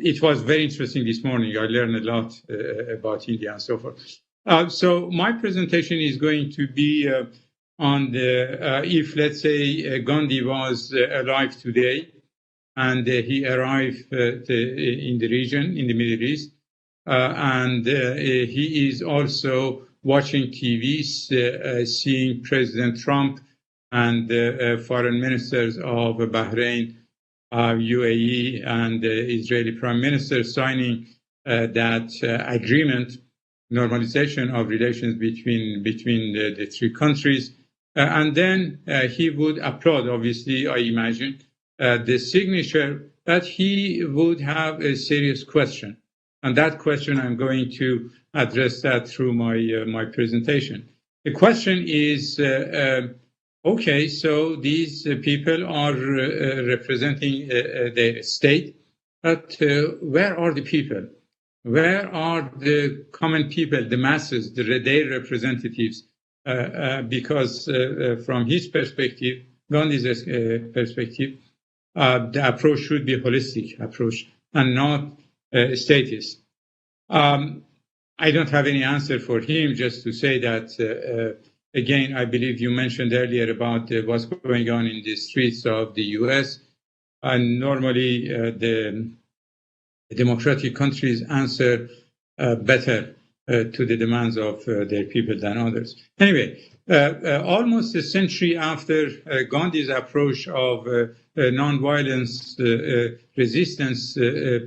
It was very interesting this morning. I learned a lot about India and so forth. So my presentation is going to be on the, if let's say Gandhi was alive today and he arrived in the region, in the Middle East, and he is also watching TV, seeing President Trump and foreign ministers of Bahrain, UAE, and Israeli Prime Minister signing that agreement, normalization of relations between the three countries. And then he would applaud, obviously, I imagine, the signature, that he would have a serious question. And that question, I'm going to address that through my presentation. The question is, okay, so these people are representing their state, but where are the people? Where are the common people, the masses, their representatives? Because from his perspective, Gandhi's perspective, the approach should be a holistic approach and not statist. I don't have any answer for him, just to say that, again, I believe you mentioned earlier about what's going on in the streets of the US. And normally the democratic countries answer better to the demands of their people than others. Anyway, almost a century after Gandhi's approach of non-violence resistance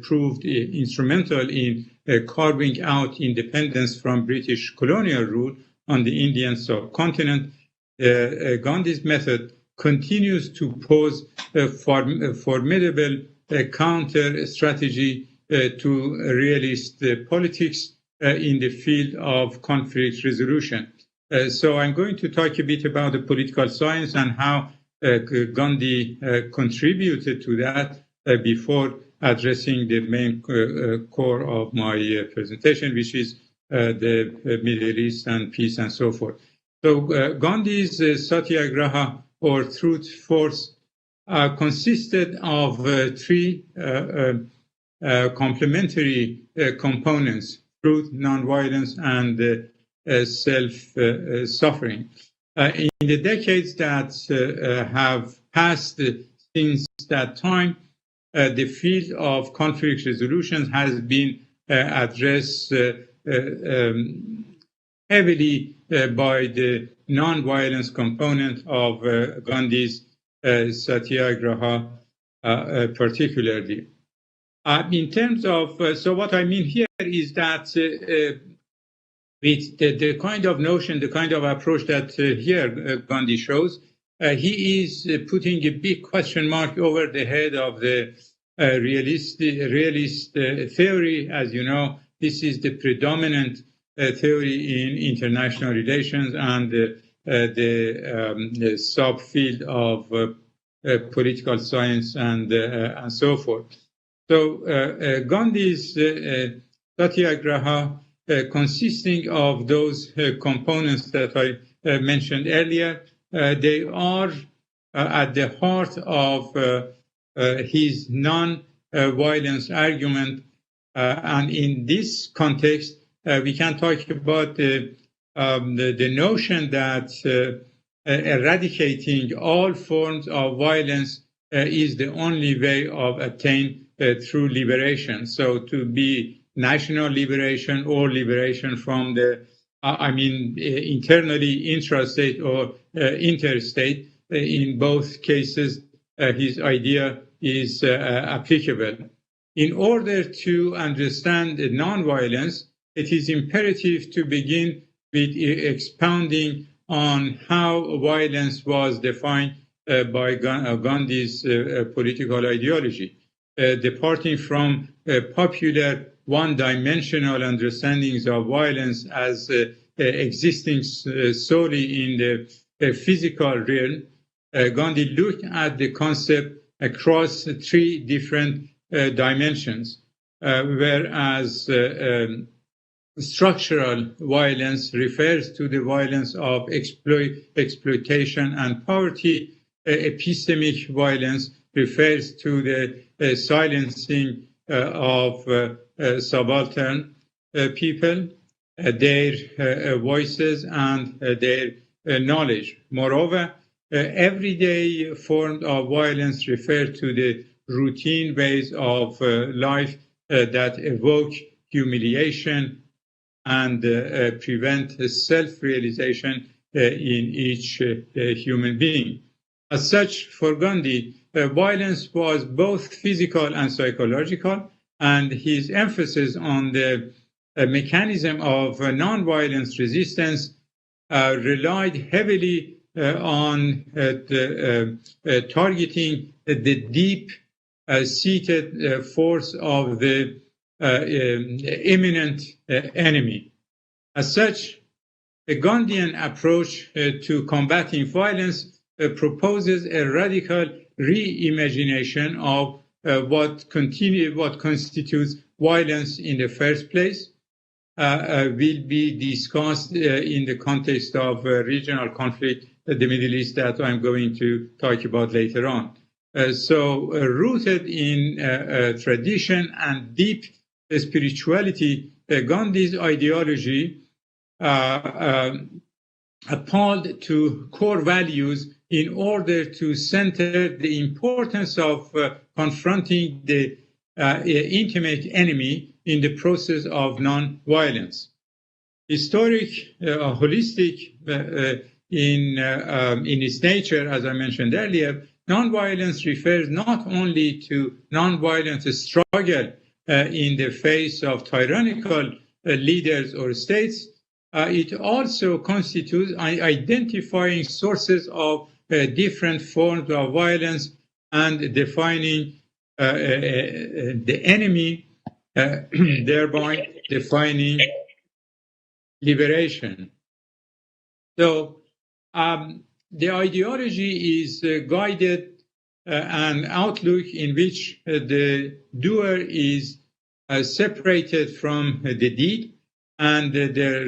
proved instrumental in carving out independence from British colonial rule on the Indian subcontinent, Gandhi's method continues to pose a formidable counter strategy to realist politics in the field of conflict resolution. So I'm going to talk a bit about the political science and how Gandhi contributed to that before addressing the main core of my presentation, which is the Middle East and peace and so forth. So Gandhi's Satyagraha, or truth force, consisted of three complementary components: truth, nonviolence, and self-suffering. In the decades that have passed since that time, the field of conflict resolution has been addressed heavily by the non-violence component of Gandhi's Satyagraha particularly. In terms of, so what I mean here is that with the kind of notion, the kind of approach that here Gandhi shows, he is putting a big question mark over the head of the realist theory. As you know, this is the predominant theory in international relations and the subfield of political science and so forth. So Gandhi's Satyagraha, consisting of those components that I mentioned earlier, they are at the heart of his non-violence argument. And in this context, we can talk about the notion that eradicating all forms of violence is the only way of attain true liberation. So to be national liberation or liberation from the, internally intrastate or interstate, in both cases, his idea is applicable. In order to understand nonviolence, it is imperative to begin with expounding on how violence was defined by Gandhi's political ideology. Departing from popular one-dimensional understandings of violence as existing solely in the physical realm, Gandhi looked at the concept across three different dimensions, whereas structural violence refers to the violence of exploitation and poverty. Epistemic violence refers to the silencing of subaltern people, their voices and their knowledge. Moreover, everyday forms of violence refer to the routine ways of life that evoke humiliation and prevent self-realization in each human being. As such, for Gandhi, violence was both physical and psychological, and his emphasis on the mechanism of non-violence resistance relied heavily on targeting the deep-seated force of the imminent enemy. As such, a Gandhian approach to combating violence proposes a radical reimagination of what constitutes violence in the first place. Will be discussed in the context of regional conflict in the Middle East that I'm going to talk about later on. Rooted in tradition and deep spirituality, Gandhi's ideology appealed to core values in order to center the importance of confronting the intimate enemy in the process of non-violence. Historic, holistic in its nature, as I mentioned earlier, non-violence refers not only to non-violent struggle in the face of tyrannical leaders or states, it also constitutes identifying sources of different forms of violence and defining the enemy, thereby defining liberation. So the ideology is guided an outlook in which the doer is separated from the deed, and there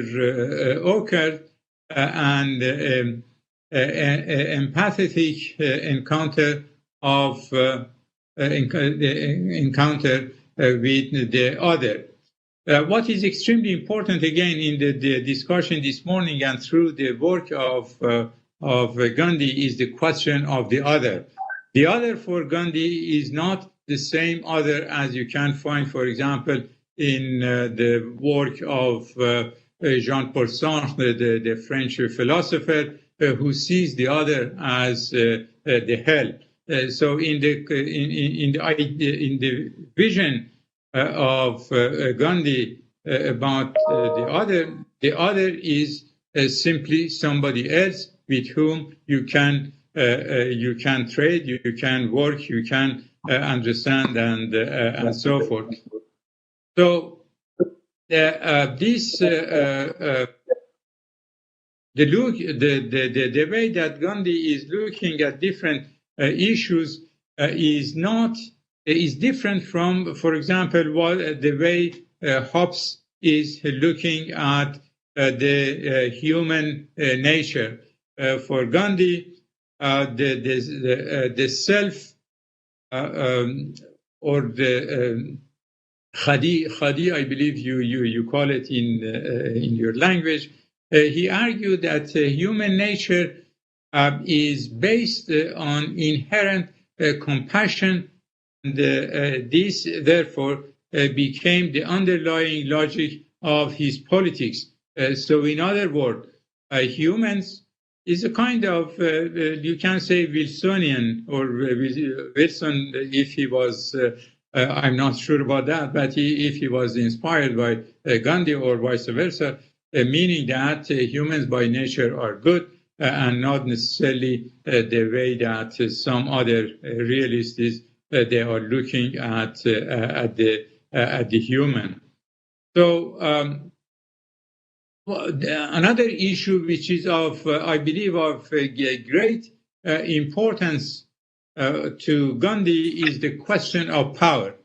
occurred an empathetic encounter with the other. What is extremely important, again, in the discussion this morning and through the work of Gandhi is the question of the other. The other for Gandhi is not the same other as you can find, for example, in the work of Jean-Paul Sartre, the French philosopher, who sees the other as the hell. So in the vision of Gandhi about the other is simply somebody else with whom you can trade, you can work, you can understand, and so forth. So the way that Gandhi is looking at different issues is different from, for example, the way Hobbes is looking at the human nature. For Gandhi, the self or the khadi, I believe you call it in your language. He argued that human nature is based on inherent compassion, and this therefore became the underlying logic of his politics. So in other words, humans is a kind of, you can say Wilsonian, or Wilson, if he was, I'm not sure about that, but if he was inspired by Gandhi or vice versa, meaning that humans by nature are good and not necessarily the way that some other realists is, they are looking at the human. So another issue which is of, I believe, of great importance to Gandhi is the question of power.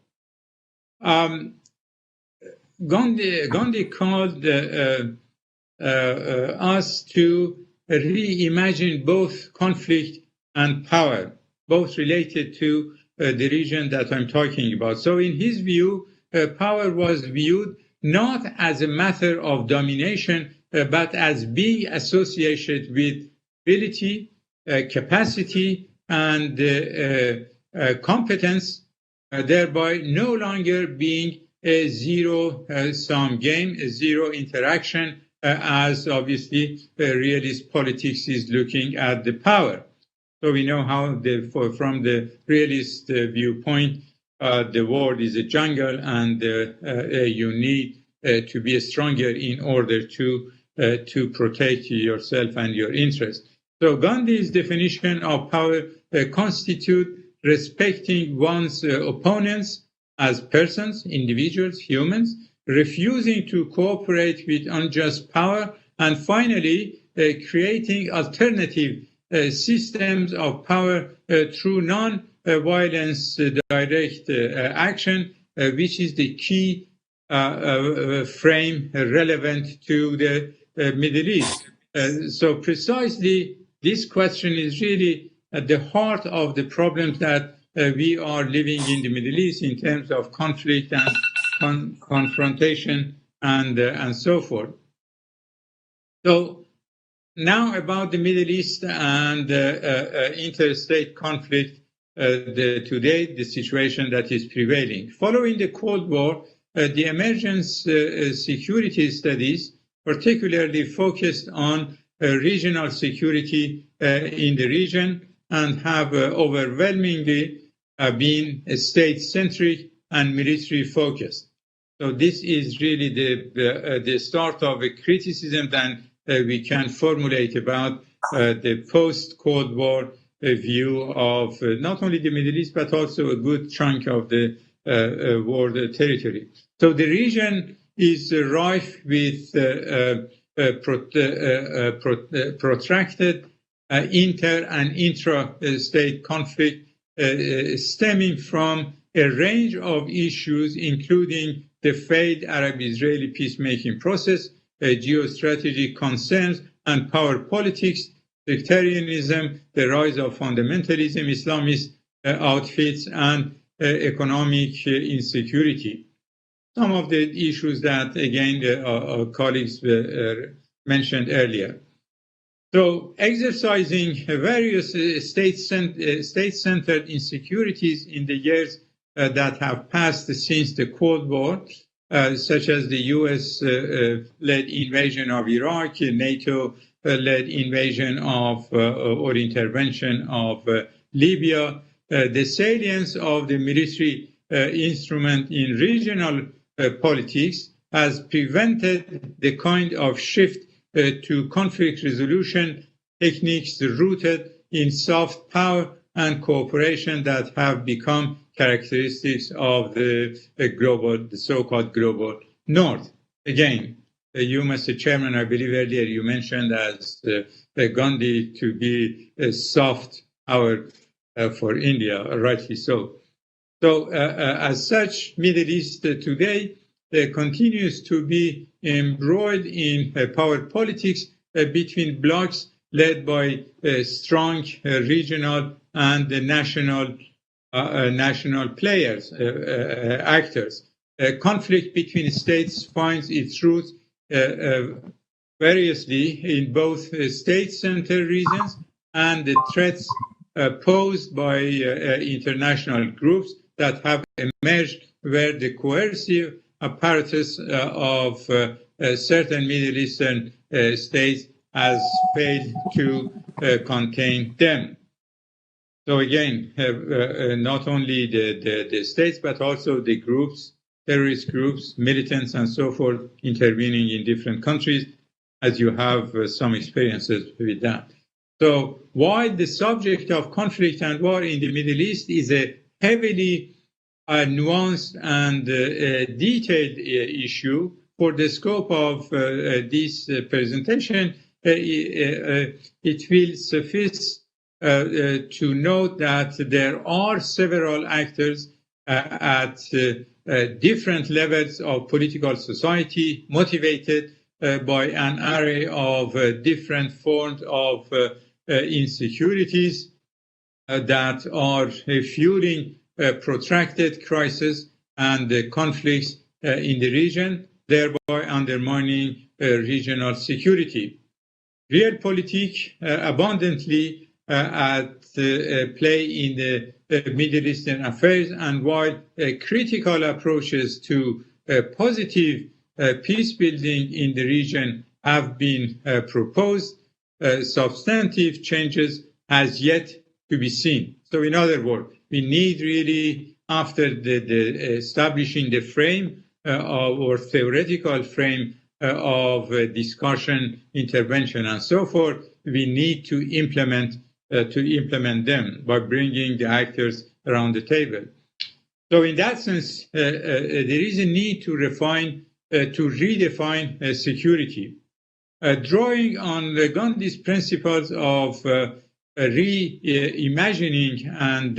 Gandhi called us to reimagine both conflict and power, both related to the region that I'm talking about. So in his view, power was viewed not as a matter of domination, but as being associated with ability, capacity, and competence, thereby no longer being a zero-sum game, a zero interaction, as obviously realist politics is looking at the power. So we know how, from the realist viewpoint, the world is a jungle, and you need to be stronger in order to protect yourself and your interests. So Gandhi's definition of power constitutes respecting one's opponents as persons, individuals, humans, refusing to cooperate with unjust power, and finally creating alternative systems of power through non-violence direct action, which is the key frame relevant to the Middle East. So precisely this question is really at the heart of the problems that we are living in the Middle East in terms of conflict and confrontation and so forth. So now about the Middle East and interstate conflict today, the situation that is prevailing. Following the Cold War, the emergence security studies particularly focused on regional security in the region and have overwhelmingly been state-centric and military-focused. So this is really the start of a criticism that we can formulate about the post-Cold War view of not only the Middle East, but also a good chunk of the world territory. So the region is rife with protracted inter- and intra-state conflict stemming from a range of issues, including the failed Arab-Israeli peacemaking process, geostrategic concerns and power politics, sectarianism, the rise of fundamentalism, Islamist outfits, and economic insecurity. Some of the issues that, again, our colleagues mentioned earlier. So exercising various state-centered insecurities in the years that have passed since the Cold War, such as the US-led invasion of Iraq, NATO-led invasion of or intervention of Libya, the salience of the military instrument in regional politics has prevented the kind of shift to conflict resolution techniques rooted in soft power and cooperation that have become characteristics of the so-called global North. Again, you, Mr. Chairman, I believe earlier you mentioned as Gandhi to be a soft power for India, rightly so. So, as such, Middle East today continues to be embroiled in power politics between blocs led by strong regional and national players, actors. Conflict between states finds its roots variously in both state-centered regions and the threats posed by international groups that have emerged where the coercive apparatus of certain Middle Eastern states has failed to contain them. So again, not only the states, but also the groups, terrorist groups, militants, and so forth, intervening in different countries, as you have some experiences with that. So while the subject of conflict and war in the Middle East is a heavily nuanced and detailed issue, for the scope of this presentation, it will suffice to note that there are several actors at different levels of political society, motivated by an array of different forms of insecurities that are fueling protracted crisis and conflicts in the region, thereby undermining regional security. Realpolitik abundantly at play in the Middle Eastern affairs, and while critical approaches to positive peace building in the region have been proposed, substantive changes has yet to be seen. So in other words, we need really, after the establishing the frame or theoretical frame of discussion, intervention, and so forth, we need to implement them by bringing the actors around the table. So in that sense, there is a need to redefine security. Drawing on Gandhi's principles of reimagining and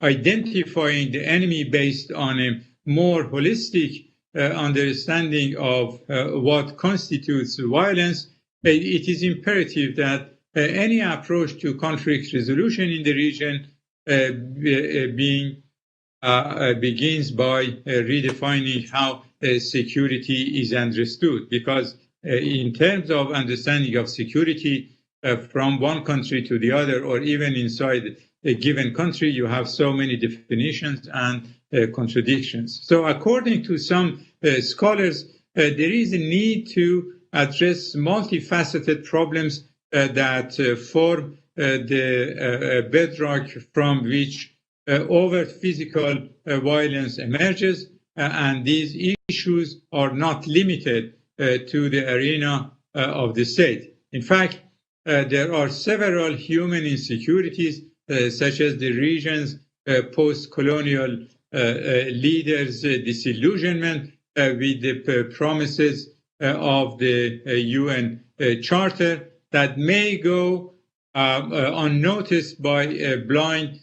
identifying the enemy based on a more holistic understanding of what constitutes violence, it is imperative that any approach to conflict resolution in the region begins by redefining how security is understood. Because in terms of understanding of security from one country to the other, or even inside a given country, you have so many definitions and contradictions. So according to some scholars, there is a need to address multifaceted problems that form the bedrock from which overt physical violence emerges, and these issues are not limited to the arena of the state. In fact, there are several human insecurities, such as the region's post-colonial leaders' disillusionment with the promises of the UN Charter, that may go unnoticed by a blind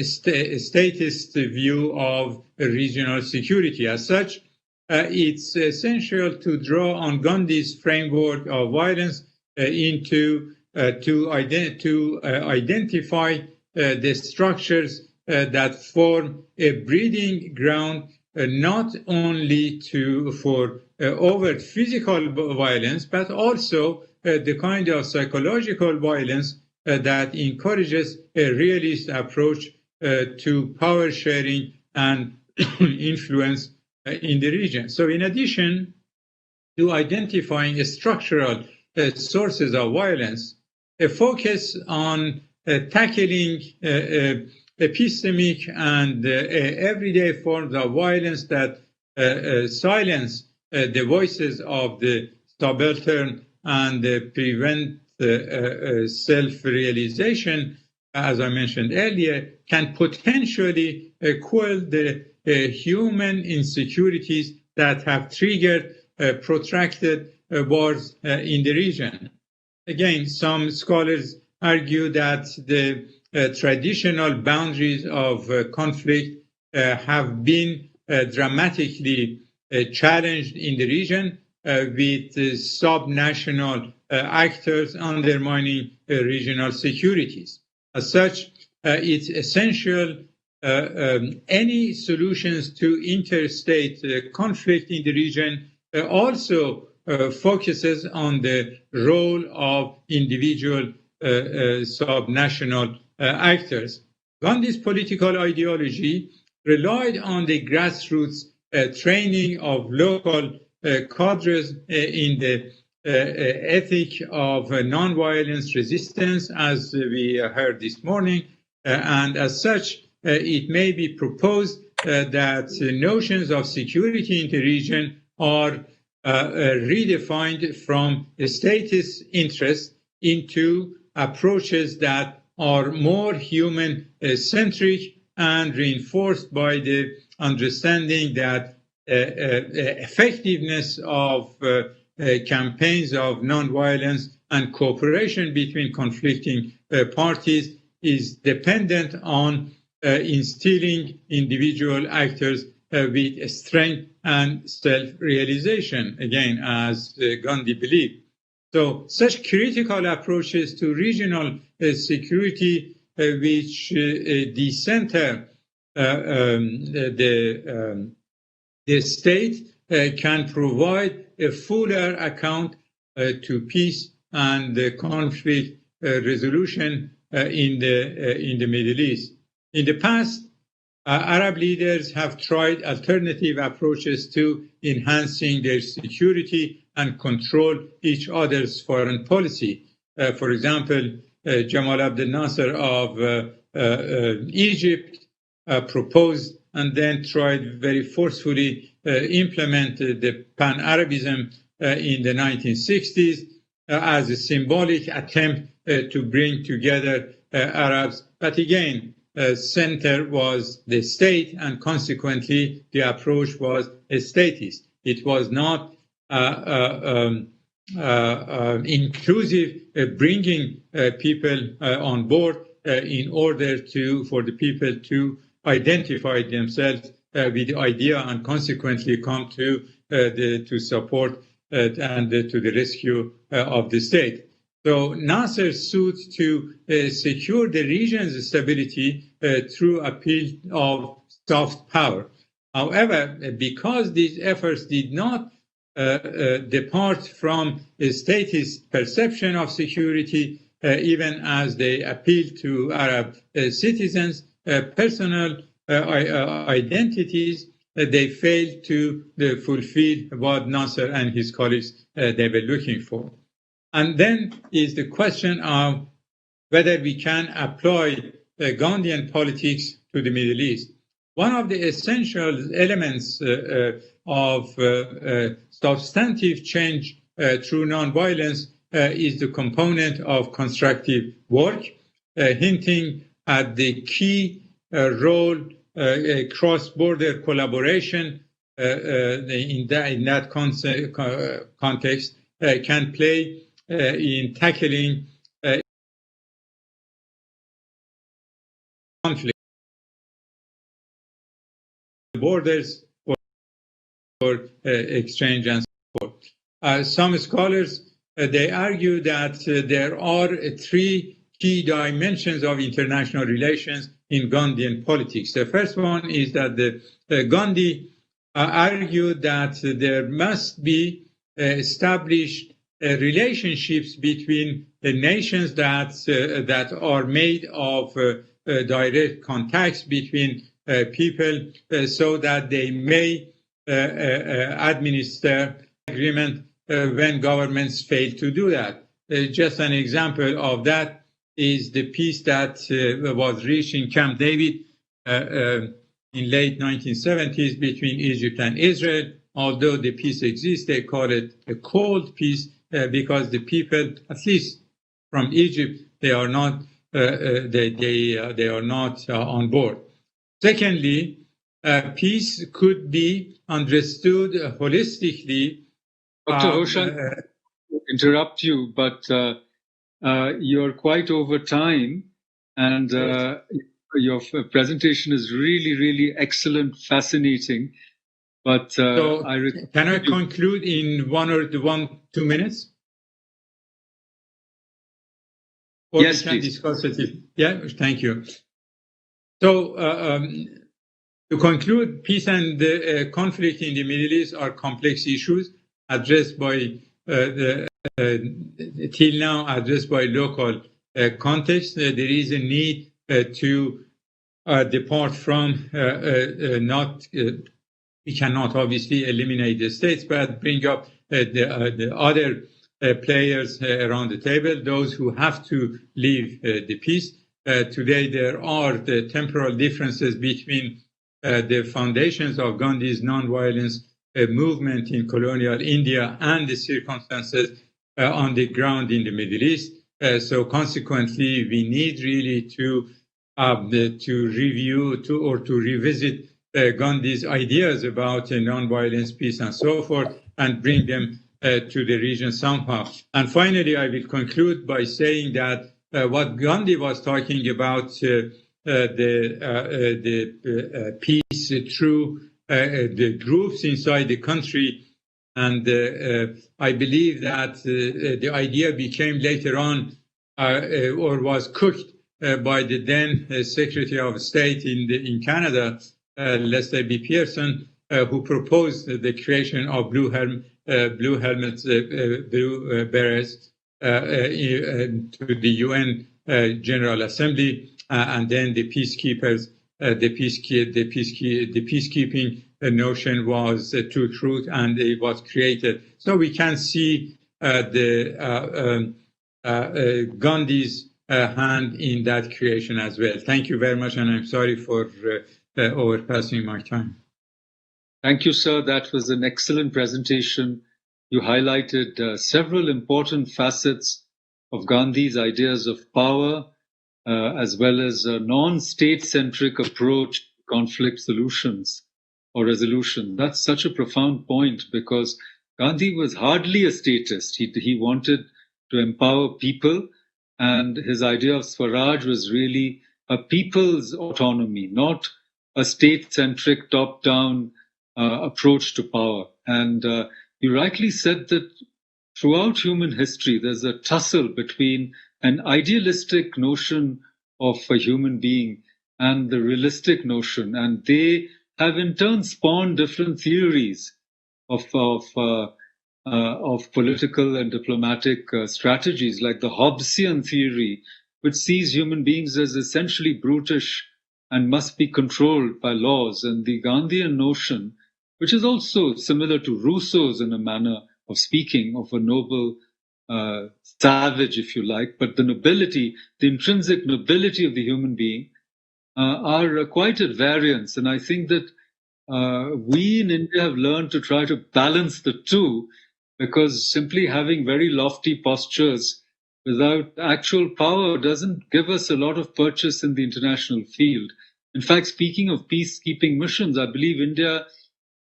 statist view of regional security. As such, it's essential to draw on Gandhi's framework of violence to identify the structures that form a breeding ground not only for overt physical violence, but also the kind of psychological violence that encourages a realist approach to power sharing and influence in the region. So in addition to identifying structural sources of violence, a focus on tackling epistemic and everyday forms of violence that silence the voices of the subaltern and prevent self-realization, as I mentioned earlier, can potentially quell the human insecurities that have triggered protracted wars in the region. Again, some scholars argue that the traditional boundaries of conflict have been dramatically challenged in the region with subnational actors undermining regional securities. As such, it's essential any solutions to interstate conflict in the region also focuses on the role of individual subnational actors. Gandhi's political ideology relied on the grassroots training of local cadres in the ethic of nonviolence resistance, as we heard this morning, and as such, it may be proposed that notions of security in the region are redefined from statist interest into approaches that are more human-centric and reinforced by the understanding that effectiveness of campaigns of nonviolence and cooperation between conflicting parties is dependent on instilling individual actors with strength and self-realization, again, as Gandhi believed. So such critical approaches to regional security, which decenter the state, can provide a fuller account to peace and conflict resolution in the Middle East. In the past, Arab leaders have tried alternative approaches to enhancing their security and control each other's foreign policy. For example, Jamal Abdel Nasser of Egypt proposed and then tried very forcefully implemented the Pan-Arabism in the 1960s as a symbolic attempt to bring together Arabs. But again, center was the state, and consequently the approach was statist. It was not inclusive, bringing people on board in order for the people to identify themselves with the idea and consequently come to support and to the rescue of the state. So Nasser sought to secure the region's stability through appeal of soft power. However, because these efforts did not depart from a statist perception of security, even as they appealed to Arab citizens' personal identities, they failed to fulfill what Nasser and his colleagues they were looking for. And then is the question of whether we can apply Gandhian politics to the Middle East. One of the essential elements of substantive change through nonviolence is the component of constructive work, hinting at the key role cross-border collaboration in that context can play in tackling conflict borders for exchange and support. Some scholars they argue that there are three key dimensions of international relations in Gandhian politics. The first one is that Gandhi argued that there must be established relationships between the nations that are made of direct contacts between people so that they may administer agreement when governments fail to do that. Just an example of that is the peace that was reached in Camp David in late 1970s between Egypt and Israel. Although the peace exists, they call it a cold peace because the people, at least from Egypt, they are not on board. Secondly, peace could be understood holistically. Dr. Hoshan, interrupt you, but you're quite over time, and your presentation is really, really excellent, fascinating. But so can I conclude in 1 or 2 minutes? Or yes, we can please. Discuss it. Yeah, thank you. So to conclude, peace and conflict in the Middle East are complex issues addressed by till now addressed by local context. There is a need to depart from we cannot obviously eliminate the states, but bring up the other players around the table, those who have to leave the peace. Today, there are the temporal differences between the foundations of Gandhi's nonviolence movement in colonial India and the circumstances on the ground in the Middle East. So consequently, we need really to review or to revisit Gandhi's ideas about non-violence, peace, and so forth, and bring them to the region somehow. And finally, I will conclude by saying that what Gandhi was talking about, the peace through the groups inside the country, and I believe that the idea became later on or was cooked by the then Secretary of State in Canada, Lester B. Pearson, who proposed the creation of blue berets to the UN General Assembly, and then the peacekeepers, the peacekeeping notion was took root and it was created. So we can see Gandhi's hand in that creation as well. Thank you very much, and I'm sorry for overpassing my time. Thank you, sir. That was an excellent presentation. You highlighted several important facets of Gandhi's ideas of power, as well as a non-state-centric approach to conflict solutions or resolution. That's such a profound point, because Gandhi was hardly a statist. He wanted to empower people, and his idea of Swaraj was really a people's autonomy, not a state-centric, top-down approach to power. And you rightly said that throughout human history, there's a tussle between an idealistic notion of a human being and the realistic notion, and they have in turn spawned different theories of political and diplomatic strategies, like the Hobbesian theory, which sees human beings as essentially brutish and must be controlled by laws, and the Gandhian notion, which is also similar to Rousseau's in a manner of speaking, of a noble savage, if you like, but the nobility, the intrinsic nobility of the human being are quite at variance. And I think that we in India have learned to try to balance the two, because simply having very lofty postures without actual power doesn't give us a lot of purchase in the international field. In fact, speaking of peacekeeping missions, I believe India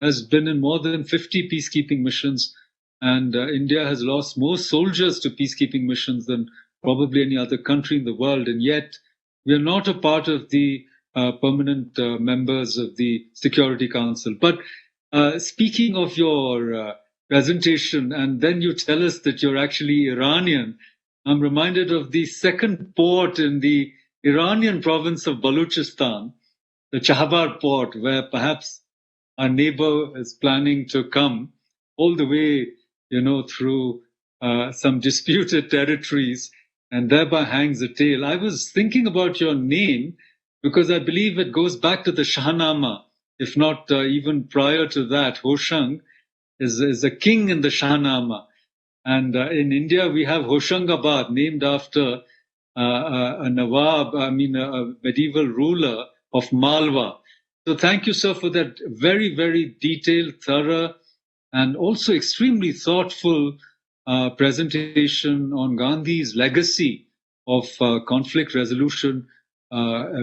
has been in more than 50 peacekeeping missions, and India has lost more soldiers to peacekeeping missions than probably any other country in the world, and yet we are not a part of the permanent members of the Security Council. But speaking of your presentation, and then you tell us that you're actually Iranian, I'm reminded of the second port in the Iranian province of Balochistan, the Chahbar port, where perhaps our neighbor is planning to come all the way, through some disputed territories, and thereby hangs a tale. I was thinking about your name because I believe it goes back to the Shahnama, if not even prior to that. Hoshang is a king in the Shahnama. And in India, we have Hoshangabad, named after a Nawab, a medieval ruler of Malwa. So thank you, sir, for that very, very detailed, thorough, and also extremely thoughtful presentation on Gandhi's legacy of conflict resolution,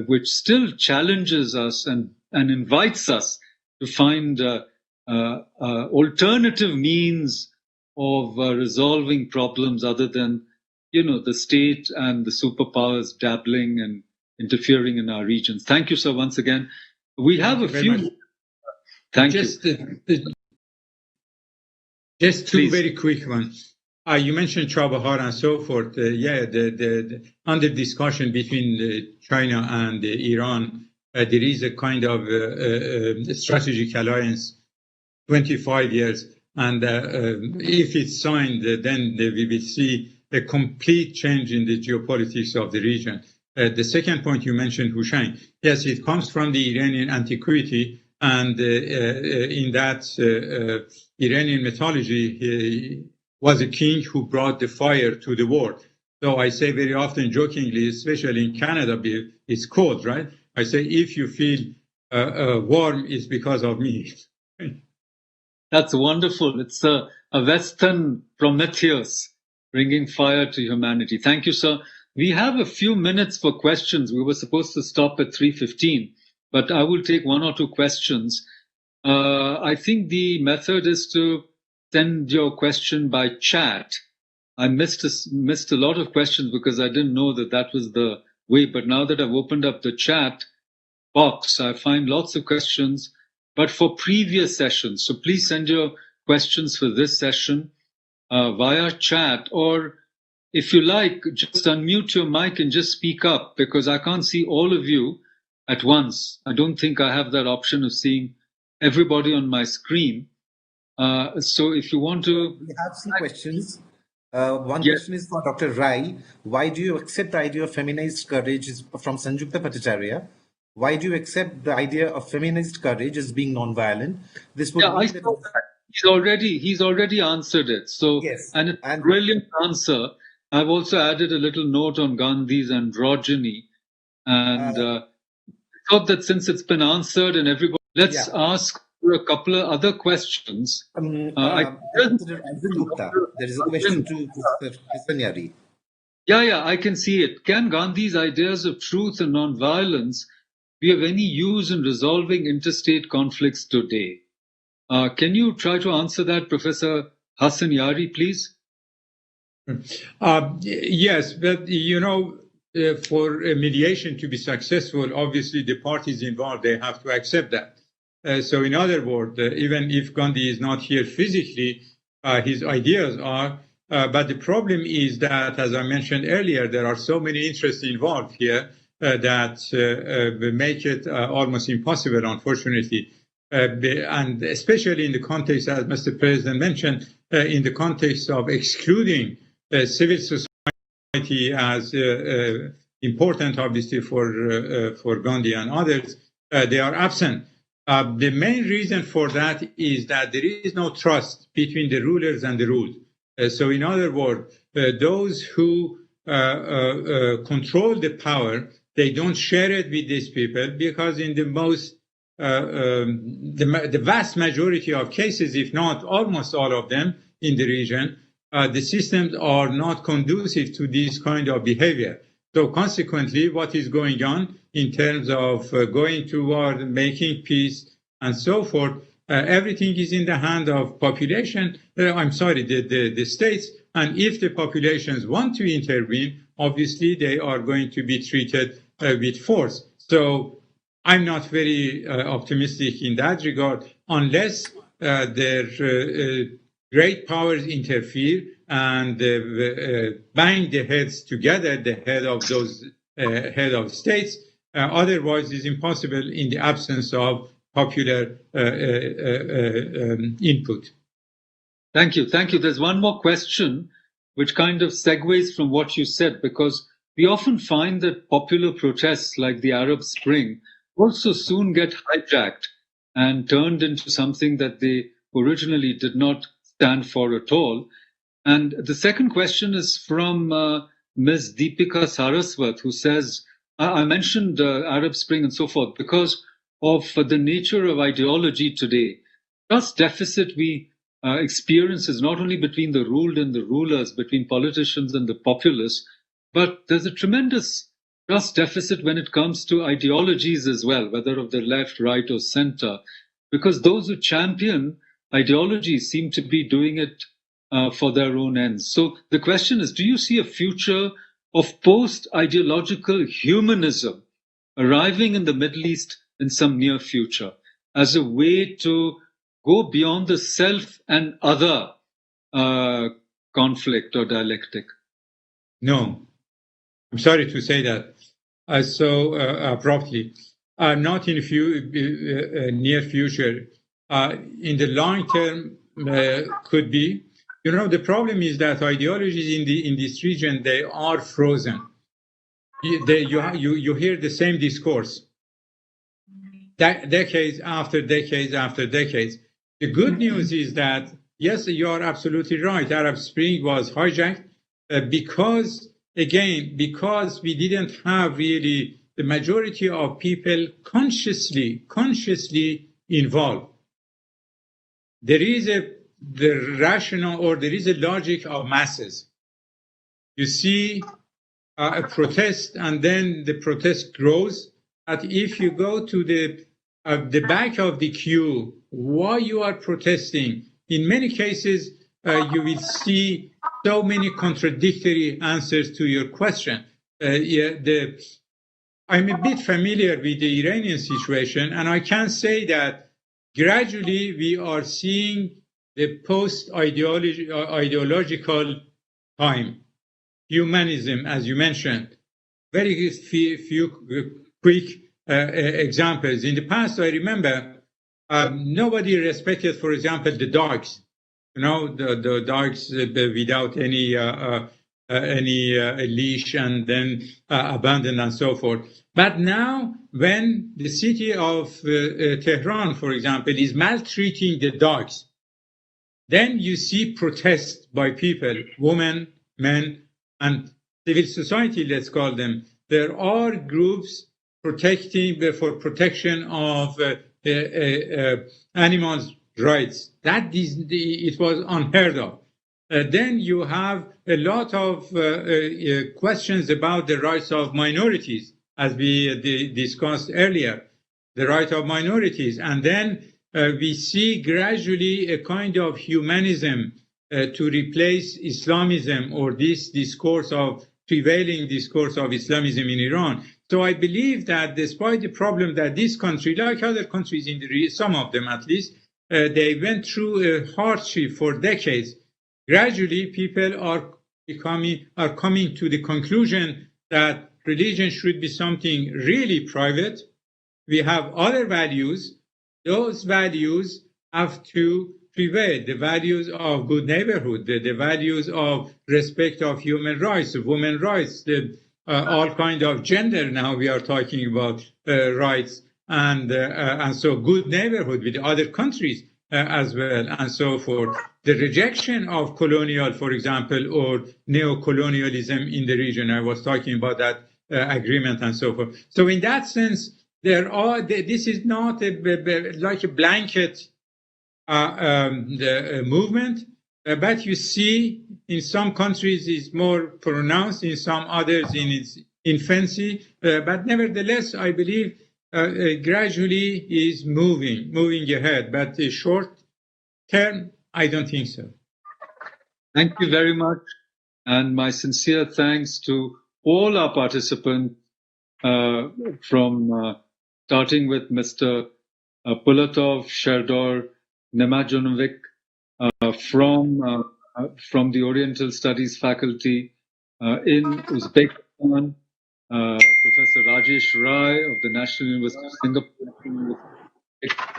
which still challenges us and invites us to find alternative means of resolving problems other than, the state and the superpowers dabbling and interfering in our regions. Thank you, sir, once again. We have a few. Thank you. Just two Please. very quick ones. You mentioned Chabahar and so forth. The under discussion between China and Iran, there is a kind of strategic alliance, 25 years. And if it's signed, then we will see a complete change in the geopolitics of the region. The second point you mentioned, Hoshang. Yes, it comes from the Iranian antiquity, and in that Iranian mythology, was a king who brought the fire to the world. So I say very often jokingly, especially in Canada, it's cold, right? I say, if you feel warm, it's because of me. That's wonderful. It's a Western Prometheus bringing fire to humanity. Thank you, sir. We have a few minutes for questions. We were supposed to stop at 3:15, but I will take one or two questions. I think the method is to send your question by chat. I missed a lot of questions because I didn't know that was the way. But now that I've opened up the chat box, I find lots of questions, but for previous sessions. So please send your questions for this session via chat, or if you like, just unmute your mic and just speak up, because I can't see all of you at once. I don't think I have that option of seeing everybody on my screen. So if you want to... We have some questions. One question is for Dr. Rai. Why do you accept the idea of feminist courage from Sanjukta Bhattacharya? Why do you accept the idea of feminist courage as being non-violent? This would mean that he's already answered it. So, yes, and it's a brilliant answer. I've also added a little note on Gandhi's androgyny, and I thought that since it's been answered and everybody, let's ask a couple of other questions. There is a question to Mr. Kisanyari. Yeah, I can see it. Can Gandhi's ideas of truth and non-violence be of any use in resolving interstate conflicts today? Can you try to answer that, Professor Hassan Yari, please? Yes, but for mediation to be successful, obviously the parties involved, they have to accept that. So in other words, even if Gandhi is not here physically, his ideas are, but the problem is that, as I mentioned earlier, there are so many interests involved here that make it almost impossible, unfortunately. And especially in the context, as Mr. President mentioned, in the context of excluding civil society as important, obviously, for Gandhi and others, they are absent. The main reason for that is that there is no trust between the rulers and the ruled. So in other words, those who control the power, they don't share it with these people, because in the vast majority of cases, if not almost all of them in the region, the systems are not conducive to this kind of behavior. So consequently, what is going on in terms of going toward making peace and so forth, everything is in the hand of population, the states. And if the populations want to intervene, obviously they are going to be treated with force. So I'm not very optimistic in that regard, unless their great powers interfere and bang the heads together, the head of those head of states. Otherwise, it's impossible in the absence of popular input. Thank you. There's one more question which kind of segues from what you said, because we often find that popular protests like the Arab Spring also soon get hijacked and turned into something that they originally did not stand for at all. And the second question is from Ms. Deepika Saraswat, who says, I mentioned Arab Spring and so forth because of the nature of ideology today. Trust deficit we experience is not only between the ruled and the rulers, between politicians and the populace, but there's a tremendous trust deficit when it comes to ideologies as well, whether of the left, right, or center, because those who champion ideologies seem to be doing it for their own ends. So the question is, do you see a future of post-ideological humanism arriving in the Middle East in some near future as a way to go beyond the self and other conflict or dialectic? No, I'm sorry to say that so abruptly. Not in near future. In the long term, could be. The problem is that ideologies in this region, they are frozen. You hear the same discourse, decades after decades after decades. The good news is that yes, you are absolutely right. Arab Spring was hijacked because we didn't have really the majority of people consciously involved. There is the rational, or there is a logic of masses. You see a protest, and then the protest grows. But if you go to the back of the queue, why you are protesting, in many cases, you will see so many contradictory answers to your question. I'm a bit familiar with the Iranian situation, and I can say that gradually we are seeing the post-ideological time. Humanism, as you mentioned, very few quick examples. In the past, I remember nobody respected, for example, the dogs. You know, the dogs without any leash, and then abandoned and so forth. But now, when the city of Tehran, for example, is maltreating the dogs, then you see protests by people, women, men, and civil society, let's call them. There are groups protecting for protection of animals' rights. It was unheard of. Then you have a lot of questions about the rights of minorities, as we discussed earlier, the right of minorities. And then we see gradually a kind of humanism to replace Islamism, or this prevailing discourse of Islamism in Iran. So I believe that despite the problem that this country, like other countries in the some of them at least, they went through a hardship for decades, gradually people are coming to the conclusion that religion should be something really private. We have other values. Those values have to prevail, the values of good neighborhood, the values of respect of human rights, women's rights, all kind of gender. Now we are talking about rights, and so good neighborhood with other countries as well, and so forth. The rejection of colonial, for example, or neo-colonialism in the region. I was talking about that agreement and so forth. So in that sense, this is not like a blanket movement, but you see in some countries it's more pronounced, in some others in its infancy, but nevertheless I believe gradually is moving ahead, but short term I don't think so. Thank you very much, and my sincere thanks to all our participants, from starting with Mr. Pulatov, Sherdor, Nematjonovich, from the Oriental Studies faculty in Uzbekistan, Professor Rajesh Rai of the National University of Singapore,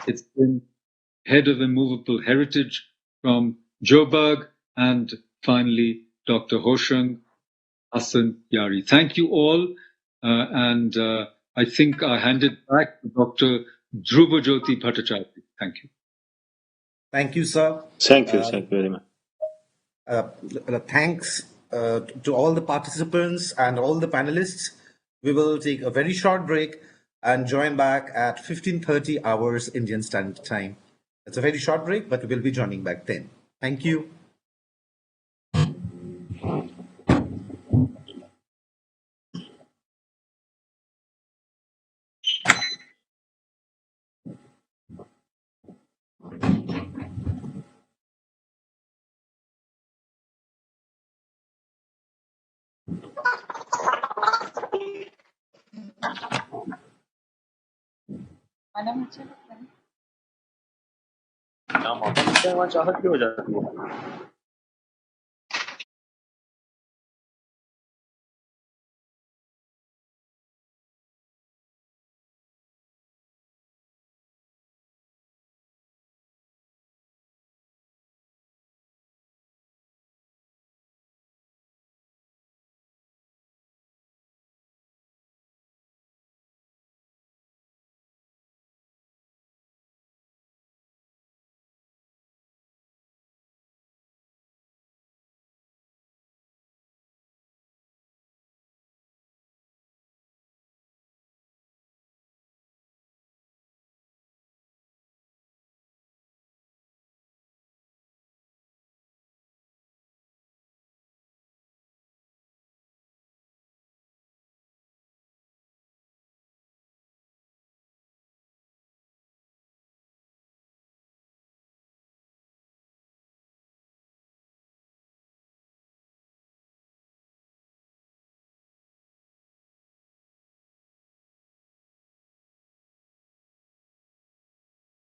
Itzkin, head of Immovable Heritage from Joburg, and finally Dr. Hoshang Hassan Yari. Thank you all, and I think I hand it back to Dr. Dhrubajyoti Bhattacharya. Thank you. Thank you, sir. Thank you very much. Thanks to all the participants and all the panelists. We will take a very short break and join back at 15:30 hours Indian Standard Time. It's a very short break, but we will be joining back then. Thank you. चाहत क्यों हो जाती है?